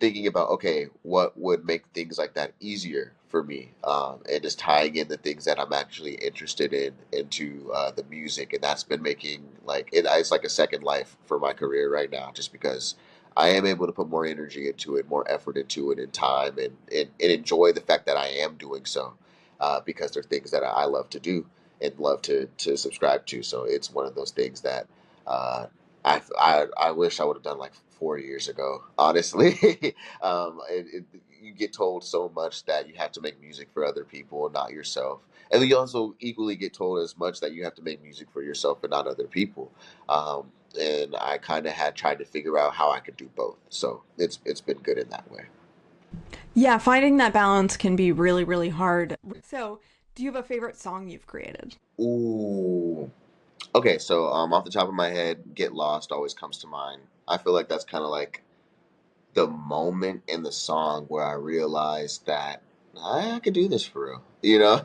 thinking about, okay, what would make things like that easier for me, and just tying in the things that I'm actually interested in into the music, and that's been making like it's like a second life for my career right now, just because I am able to put more energy into it, more effort into it, in time, and enjoy the fact that I am doing so, because they're things that I love to do and love to subscribe to. So it's one of those things that. Uh, I wish I would have done like 4 years ago. Honestly, you get told so much that you have to make music for other people and not yourself, and then you also equally get told as much that you have to make music for yourself and not other people. And I kind of had tried to figure out how I could do both, so it's been good in that way. Yeah, finding that balance can be really, really hard. So, do you have a favorite song you've created? Ooh. Okay, so off the top of my head, "Get Lost" always comes to mind. I feel like that's kind of like the moment in the song where I realized that I could do this for real.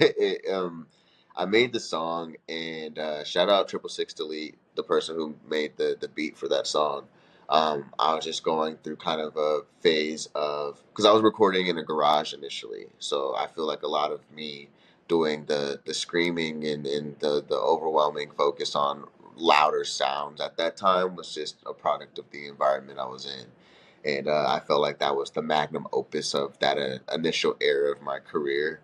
I made the song, and shout out 666 Delete, the person who made the beat for that song. I was just going through kind of a phase of, because I was recording in a garage initially, so I feel like a lot of me doing the screaming and the overwhelming focus on louder sounds at that time was just a product of the environment I was in, and I felt like that was the magnum opus of that initial era of my career.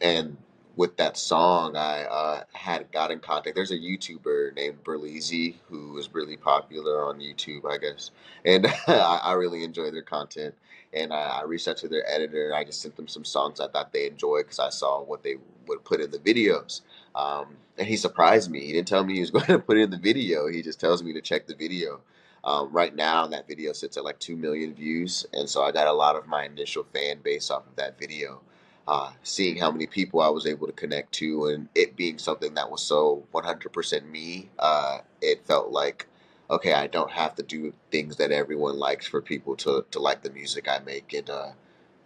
And with that song, I had got in contact. There's a YouTuber named Berleezy who is really popular on YouTube, I guess, and I really enjoy their content. And I reached out to their editor. I just sent them some songs I thought they enjoyed because I saw what they would put in the videos. And he surprised me. He didn't tell me he was going to put in the video. He just tells me to check the video. Right now, that video sits at like 2 million views, and so I got a lot of my initial fan base off of that video. Seeing how many people I was able to connect to, and it being something that was so 100% me, it felt like, okay, I don't have to do things that everyone likes for people to like the music I make. And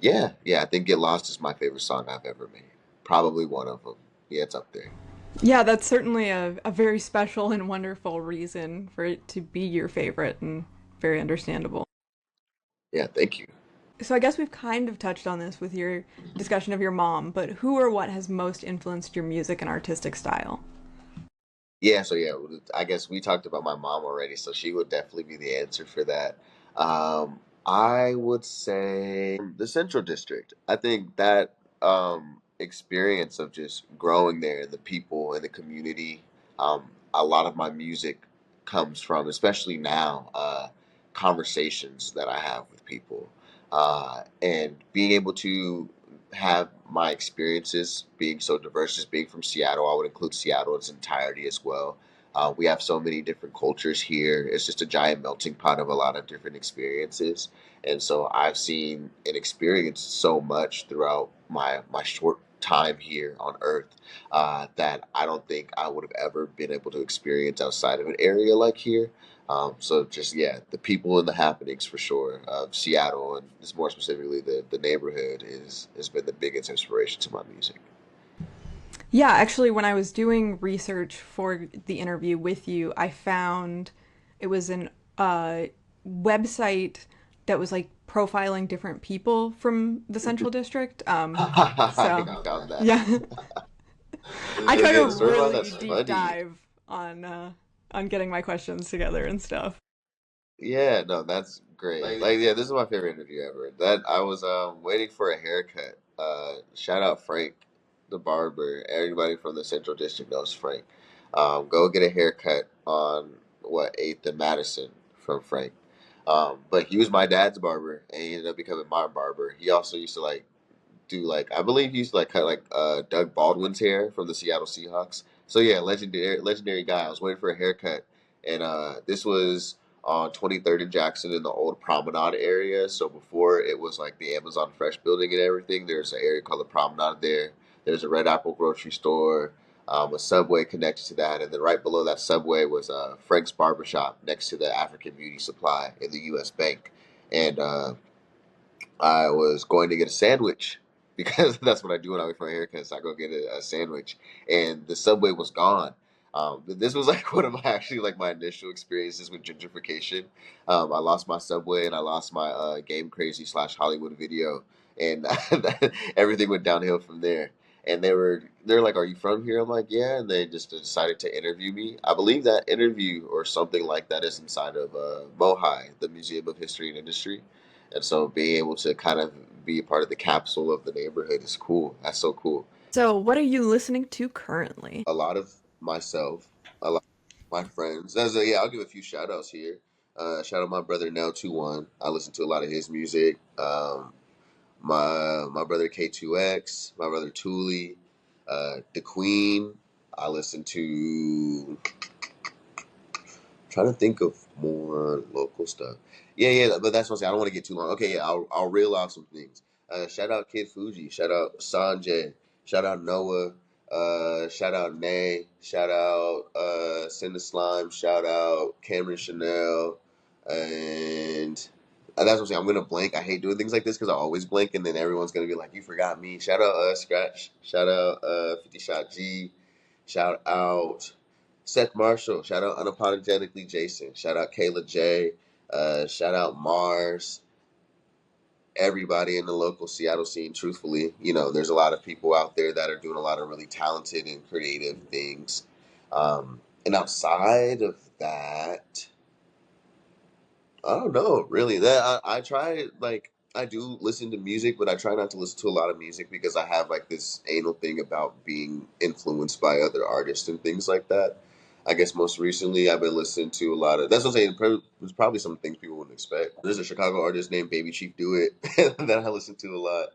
yeah, I think Get Lost is my favorite song I've ever made. Probably one of them. Yeah, it's up there. Yeah, that's certainly a very special and wonderful reason for it to be your favorite and very understandable. Yeah, thank you. So I guess we've kind of touched on this with your discussion of your mom, but who or what has most influenced your music and artistic style? Yeah, so yeah, I guess we talked about my mom already, so she would definitely be the answer for that. I would say the Central District. I think that experience of just growing there, the people and the community, a lot of my music comes from, especially now, conversations that I have with people, and being able to have my experiences being so diverse, just being from Seattle. I would include Seattle in its entirety as well. We have so many different cultures here. It's just a giant melting pot of a lot of different experiences. And so I've seen and experienced so much throughout my short time here on Earth, that I don't think I would have ever been able to experience outside of an area like here. So just yeah, the people and the happenings for sure of Seattle, and just more specifically the neighborhood is has been the biggest inspiration to my music. Yeah, actually, when I was doing research for the interview with you, I found it was an website that was like profiling different people from the Central District. I So think I found that. yeah, I tried Yeah, to the story about really that's deep funny. dive on getting my questions together and stuff. Yeah, no, that's great. Like, yeah, this is my favorite interview ever. That I was waiting for a haircut. Shout out Frank, the barber. Everybody from the Central District knows Frank. Go get a haircut on what 8th and Madison from Frank. But he was my dad's barber, and he ended up becoming my barber. He also used to like do like I believe he used to like cut like Doug Baldwin's hair from the Seattle Seahawks. So yeah, legendary guy. I was waiting for a haircut, and this was on 23rd and Jackson in the old Promenade area. So before it was like the Amazon Fresh building and everything, there's an area called the Promenade there. There's a Red Apple grocery store, a Subway connected to that, and then right below that Subway was Frank's Barbershop next to the African Beauty Supply in the U.S. Bank, and I was going to get a sandwich because that's what I do when I wait for my haircut. So I go get a sandwich, and the Subway was gone. This was like one of my actually like my initial experiences with gentrification. I lost my Subway and I lost my Game Crazy / Hollywood video, and everything went downhill from there. And they're like, "Are you from here?" I'm like, "Yeah," and they just decided to interview me. I believe that interview or something like that is inside of MoHI, the Museum of History and Industry. And so being able to kind of be a part of the capsule of the neighborhood is cool. That's so cool. So, what are you listening to currently? A lot of myself, a lot of my friends. Yeah, I'll give a few shout outs here. Shout out my brother Now 21. I listen to a lot of his music. My brother K2X, my brother Thule, The Queen. I listen to trying to think of more local stuff. Yeah, but that's what I'm saying. I don't want to get too long. Okay, yeah, I'll reel off some things. Shout out Kid Fuji. Shout out Sanjay. Shout out Noah. Shout out Nay. Shout out Cinda Slime. Shout out Cameron Chanel. And that's what I'm saying. I'm gonna blank. I hate doing things like this because I always blank, and then everyone's gonna be like, "You forgot me." Shout out Scratch. Shout out 50 Shot G. Shout out Seth Marshall. Shout out Unapologetically Jason. Shout out Kayla J. Shout out Mars. Everybody in the local Seattle scene, truthfully. There's a lot of people out there that are doing a lot of really talented and creative things. And outside of that, I don't know, really. That I try like I do listen to music, but I try not to listen to a lot of music because I have like this anal thing about being influenced by other artists and things like that. I guess most recently I've been listening to a lot of. That's what I'm saying. There's probably some things people wouldn't expect. There's a Chicago artist named Baby Chief Do It that I listen to a lot.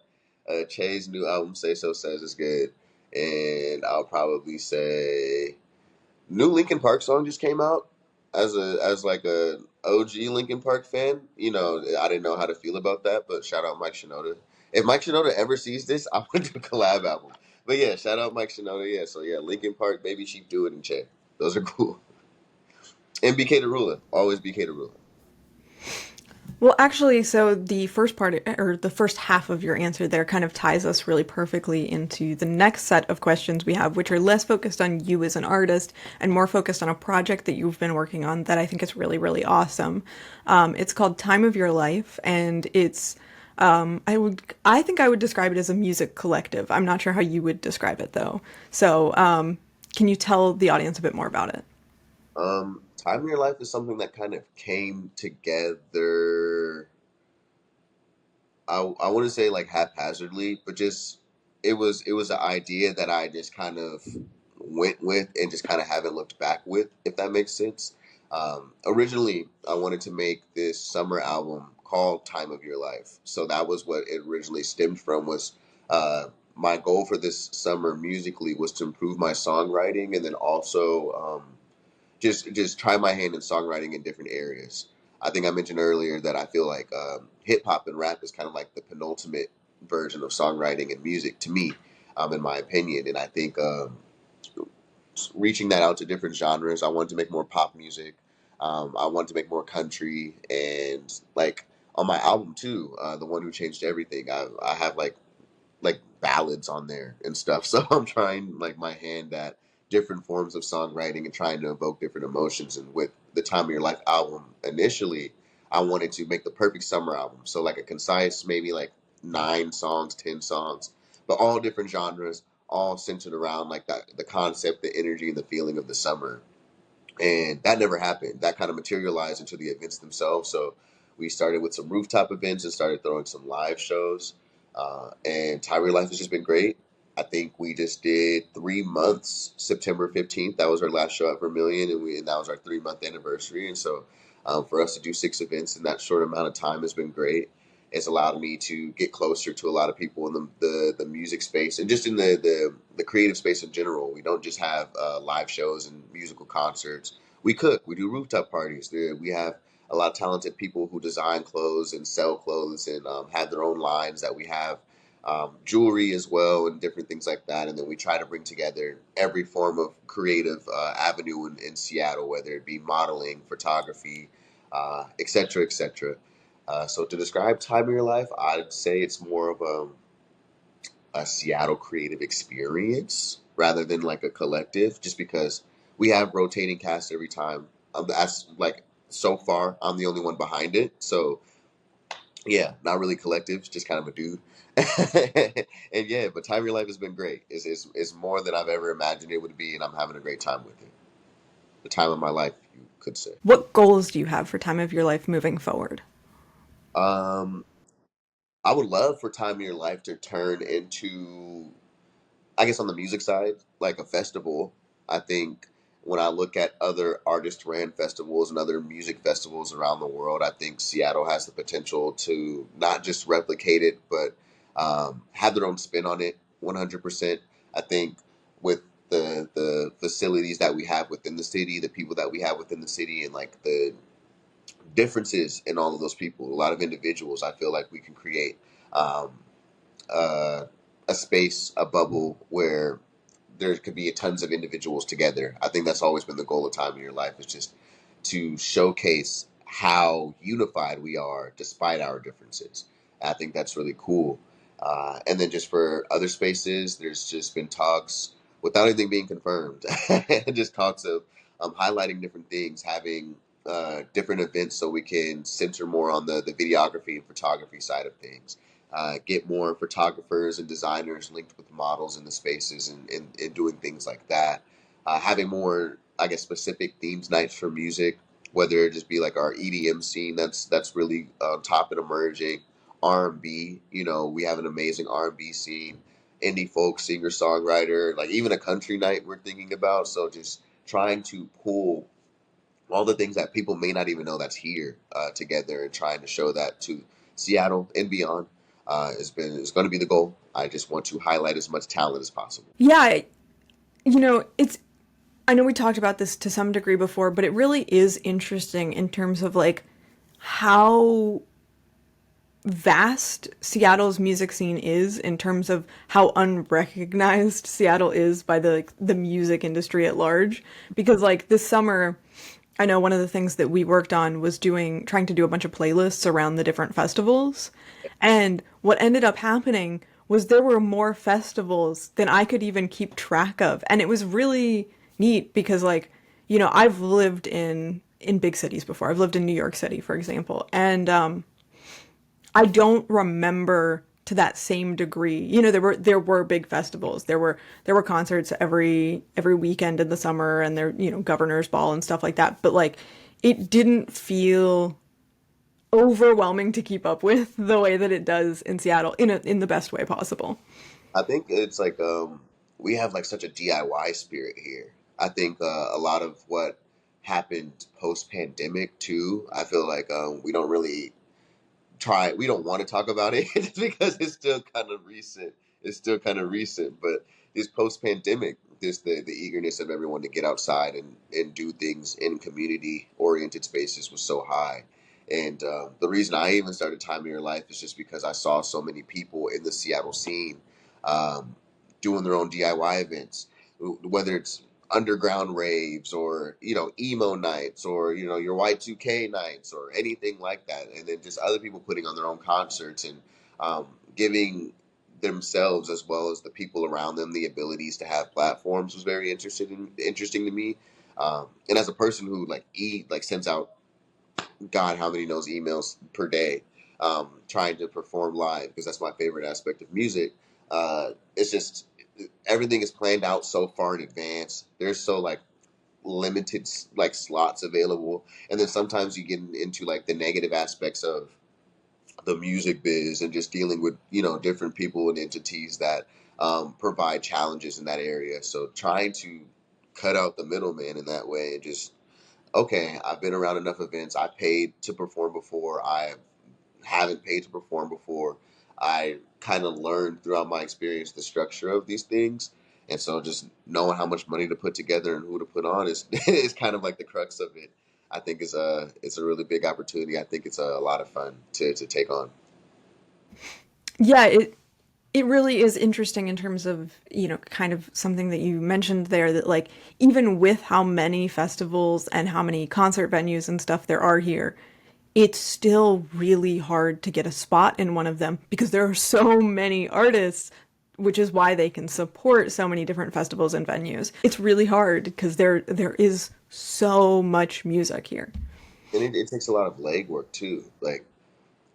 Che's new album Say So Says is good, and I'll probably say new Linkin Park song just came out as like a OG Linkin Park fan, I didn't know how to feel about that, but shout out Mike Shinoda. If Mike Shinoda ever sees this, I want to do a collab album. But yeah, shout out Mike Shinoda. Yeah, so yeah, Linkin Park, Baby Sheep, Do It, and Che. Those are cool. And BK the Ruler. Always BK the Ruler. Well, actually, so the first part, or the first half of your answer there, kind of ties us really perfectly into the next set of questions we have, which are less focused on you as an artist and more focused on a project that you've been working on that I think is really, really awesome. It's called Time of Your Life, and it's I think I would describe it as a music collective. I'm not sure how you would describe it though. So, can you tell the audience a bit more about it? Time of Your Life is something that kind of came together. I want to say like haphazardly, but just it was an idea that I just kind of went with and just kind of haven't looked back with, if that makes sense. Originally, I wanted to make this summer album called Time of Your Life, so that was what it originally stemmed from. Was my goal for this summer musically was to improve my songwriting and then also just try my hand in songwriting in different areas. I think I mentioned earlier that I feel like hip hop and rap is kind of like the penultimate version of songwriting and music to me, in my opinion. And I think reaching that out to different genres, I wanted to make more pop music. I wanted to make more country, and like on my album too, the one who changed everything. I have like ballads on there and stuff. So I'm trying like my hand at different forms of songwriting and trying to evoke different emotions. And with the Time of Your Life album, initially, I wanted to make the perfect summer album. So like a concise, maybe like 9 songs, 10 songs, but all different genres, all centered around like that, the concept, the energy, and the feeling of the summer. And that never happened. That kind of materialized into the events themselves. So we started with some rooftop events and started throwing some live shows. And Tyree Life has just been great. I think we just did 3 months, September 15th. That was our last show at Vermilion, and that was our 3 month anniversary. And so for us to do 6 events in that short amount of time has been great. It's allowed me to get closer to a lot of people in the music space and just in the creative space in general. We don't just have live shows and musical concerts. We cook. We do rooftop parties. We have a lot of talented people who design clothes and sell clothes and have their own lines that we have jewelry as well and different things like that. And then we try to bring together every form of creative avenue in Seattle, whether it be modeling, photography, et cetera, et cetera. So to describe Time of Your Life, I'd say it's more of a Seattle creative experience rather than like a collective, just because we have rotating cast every time. That's like so far, I'm the only one behind it. So yeah, not really collective, just kind of a dude. And yeah, but Time of Your Life has been great. It's more than I've ever imagined it would be, and I'm having a great time with it. The time of my life, you could say. What goals do you have for Time of Your Life moving forward? Um, I would love for Time of Your Life to turn into, I guess, on the music side, like a festival. I think when I look at other artist ran festivals and other music festivals around the world, I think Seattle has the potential to not just replicate it, but have their own spin on it 100%. I think with the facilities that we have within the city, the people that we have within the city, and like the differences in all of those people, a lot of individuals, I feel like we can create um, uh, a space, a bubble where there could be tons of individuals together. I think that's always been the goal of Time in Your Life, is just to showcase how unified we are despite our differences. I think that's really cool. And then just for other spaces, there's just been talks without anything being confirmed, just talks of highlighting different things, having different events so we can center more on the videography and photography side of things, get more photographers and designers linked with models in the spaces and doing things like that. Having more, I guess, specific themes nights for music, whether it just be like our EDM scene that's really top and emerging, R&B. We have an amazing R&B scene, indie folk singer songwriter, like even a country night we're thinking about. So just trying to pull all the things that people may not even know that's here together and trying to show that to Seattle and beyond is going to be the goal. I just want to highlight as much talent as possible. Yeah, it's I know we talked about this to some degree before, but it really is interesting in terms of like how vast Seattle's music scene is in terms of how unrecognized Seattle is by the like, the music industry at large. Because like this summer, I know one of the things that we worked on was doing trying to do a bunch of playlists around the different festivals. And what ended up happening was there were more festivals than I could even keep track of. And it was really neat because like, you know, I've lived in big cities before. I've lived in New York City, for example. And I don't remember to that same degree. You know, there were big festivals. There were concerts every weekend in the summer, and there, you know, Governor's Ball and stuff like that. But like, it didn't feel overwhelming to keep up with the way that it does in Seattle in the best way possible. I think it's like we have like such a DIY spirit here. I think a lot of what happened post pandemic too. I feel like we don't really we don't want to talk about it just because it's still kind of recent. It's still kind of recent, but this post pandemic, this the eagerness of everyone to get outside and do things in community oriented spaces was so high. And the reason I even started Time of Your Life is just because I saw so many people in the Seattle scene um, doing their own DIY events, whether it's underground raves or emo nights or your Y2K nights or anything like that, and then just other people putting on their own concerts and giving themselves as well as the people around them the abilities to have platforms was very interesting to me. And as a person who like sends out God how many knows emails per day, trying to perform live because that's my favorite aspect of music. It's just everything is planned out so far in advance. There's so like limited like slots available, and then sometimes you get into like the negative aspects of the music biz and just dealing with different people and entities that provide challenges in that area. So trying to cut out the middleman in that way and just okay, I've been around enough events. I paid to perform before. I haven't paid to perform before. I kind of learned throughout my experience the structure of these things. And so just knowing how much money to put together and who to put on is is kind of like the crux of it. I think it's a really big opportunity. I think it's a lot of fun to take on. Yeah, it really is interesting in terms of, you know, kind of something that you mentioned there that like even with how many festivals and how many concert venues and stuff there are here, it's still really hard to get a spot in one of them because there are so many artists, which is why they can support so many different festivals and venues. It's really hard because there is so much music here. And it takes a lot of legwork too. Like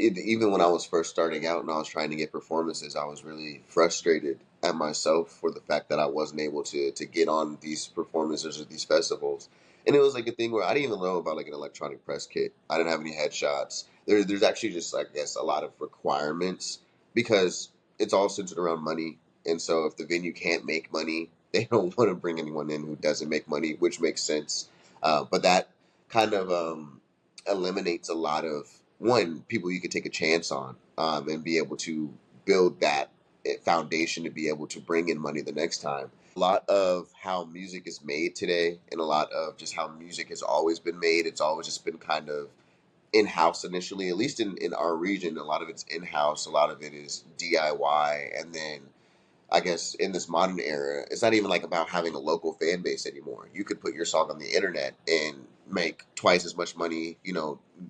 even when I was first starting out and I was trying to get performances, I was really frustrated at myself for the fact that I wasn't able to get on these performances or these festivals. And it was like a thing where I didn't even know about like an electronic press kit. I didn't have any headshots. There's actually just I guess a lot of requirements because it's all centered around money. And so if the venue can't make money, they don't want to bring anyone in who doesn't make money, which makes sense. But that kind of eliminates a lot of one people you could take a chance on and be able to build that foundation to be able to bring in money the next time. A lot of how music is made today and a lot of just how music has always been made, it's always just been kind of in-house initially, at least in our region. A lot of it's in-house, a lot of it is DIY, and then I guess in this modern era, it's not even like about having a local fan base anymore. You could put your song on the internet and make twice as much money,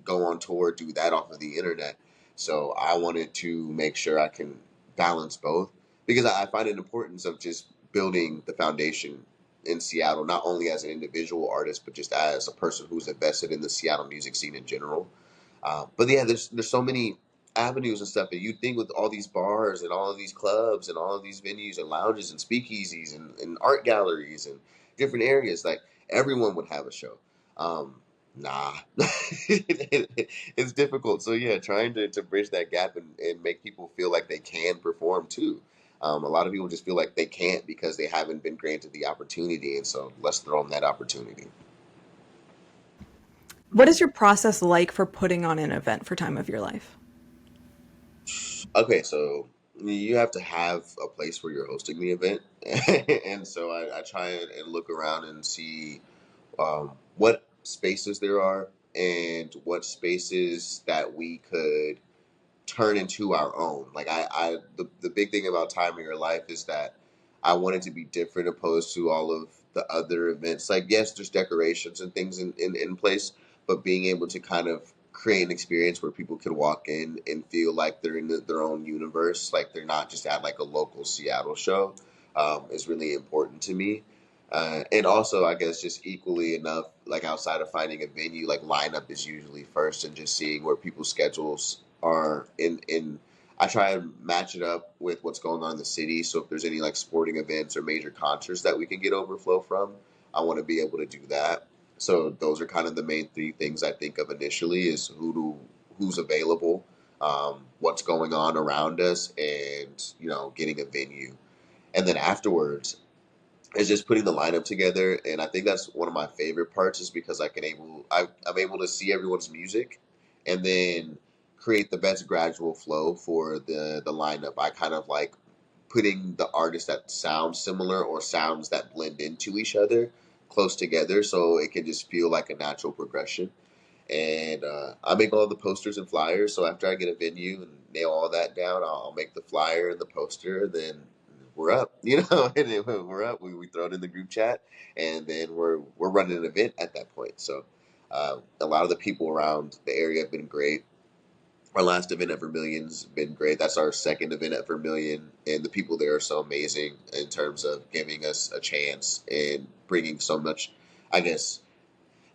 go on tour, do that off of the internet. So I wanted to make sure I can balance both because I find an importance of just building the foundation in Seattle, not only as an individual artist, but just as a person who's invested in the Seattle music scene in general. But yeah, there's so many avenues and stuff that you think with all these bars and all of these clubs and all of these venues and lounges and speakeasies and art galleries and different areas, like everyone would have a show. Nah, it's difficult. So yeah, trying to bridge that gap and make people feel like they can perform too. A lot of people just feel like they can't because they haven't been granted the opportunity, and so let's throw them that opportunity. What is your process like for putting on an event for Time of Your Life? Okay, so you have to have a place where you're hosting the event, and so I try and look around and see what spaces there are and what spaces that we could turn into our own. Like the big thing about Time of Your Life is that I want it to be different opposed to all of the other events. Like yes, there's decorations and things in place, but being able to kind of create an experience where people can walk in and feel like they're in their own universe, like they're not just at like a local Seattle show, is really important to me. And also, I guess just equally enough, like outside of finding a venue, like lineup is usually first, and just seeing where people's schedules are in. I try and match it up with what's going on in the city. So if there's any like sporting events or major concerts that we can get overflow from, I want to be able to do that. So those are kind of the main three things I think of initially: is who's available, what's going on around us, and getting a venue. And then afterwards, is just putting the lineup together, and I think that's one of my favorite parts, is because I'm able to see everyone's music, and then create the best gradual flow for the lineup. I kind of like putting the artists that sound similar or sounds that blend into each other close together, so it can just feel like a natural progression. And I make all the posters and flyers. So after I get a venue and nail all that down, I'll make the flyer and the poster. Then we're up, and then when we're up, we throw it in the group chat, and then we're running an event at that point. So a lot of the people around the area have been great. Our last event at Vermilion's been great. That's our second event at Vermilion, and the people there are so amazing in terms of giving us a chance and bringing so much, I guess,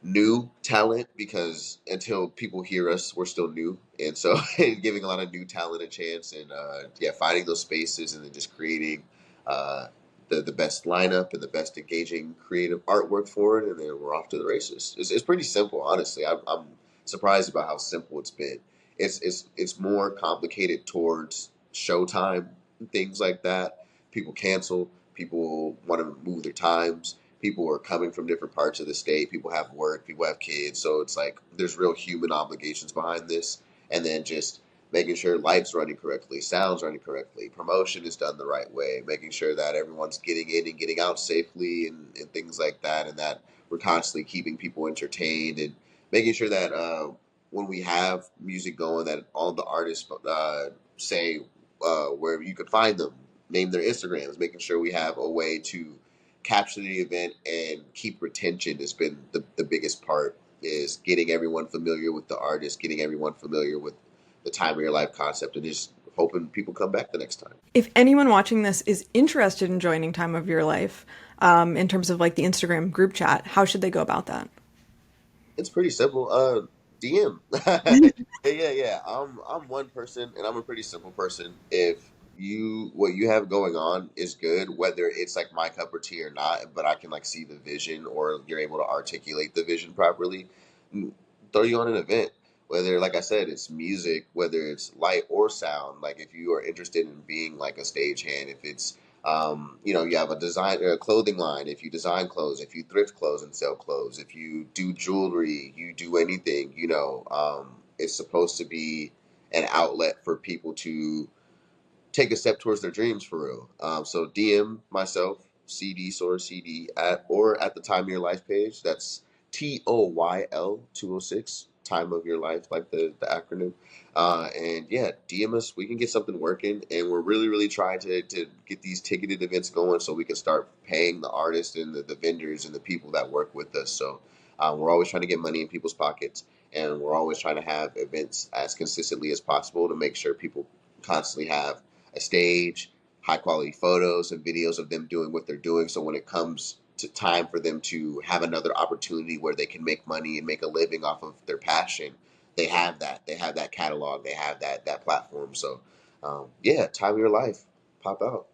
new talent, because until people hear us, we're still new, and so giving a lot of new talent a chance, and yeah, finding those spaces, and then just creating uh, the best lineup and the best engaging creative artwork for it, and then we're off to the races. It's pretty simple, honestly. I'm surprised about how simple it's been. It's more complicated towards showtime and things like that. People cancel. People want to move their times. People are coming from different parts of the state. People have work. People have kids. So it's like there's real human obligations behind this. And then just making sure lights running correctly, sounds running correctly, promotion is done the right way, making sure that everyone's getting in and getting out safely, and things like that, and that we're constantly keeping people entertained, and making sure that when we have music going, that all the artists say where you could find them, name their Instagrams, making sure we have a way to capture the event and keep retention has been the biggest part, is getting everyone familiar with the artist, getting everyone familiar with the Time of Your Life concept, and just hoping people come back the next time. If anyone watching this is interested in joining Time of Your Life, in terms of like the Instagram group chat, how should they go about that? It's pretty simple. DM. Yeah. I'm one person, and I'm a pretty simple person. If what you have going on is good, whether it's like my cup of tea or not, but I can like see the vision, or you're able to articulate the vision properly, throw you on an event. Whether, like I said, it's music, whether it's light or sound. Like if you are interested in being like a stagehand, if it's you have a design or a clothing line. If you design clothes, if you thrift clothes and sell clothes, if you do jewelry, you do anything, it's supposed to be an outlet for people to take a step towards their dreams for real. So DM myself, CD SoraCD at the Time of Your Life page. That's TOYL 206. Time of Your Life, like the acronym. And yeah, DM us. We can get something working, and we're really really trying to get these ticketed events going so we can start paying the artists and the vendors and the people that work with us. So we're always trying to get money in people's pockets, and we're always trying to have events as consistently as possible to make sure people constantly have a stage, high quality photos and videos of them doing what they're doing. So when it comes to time for them to have another opportunity where they can make money and make a living off of their passion, they have that. They have that catalog. They have that platform. So yeah, Time of Your Life, pop out.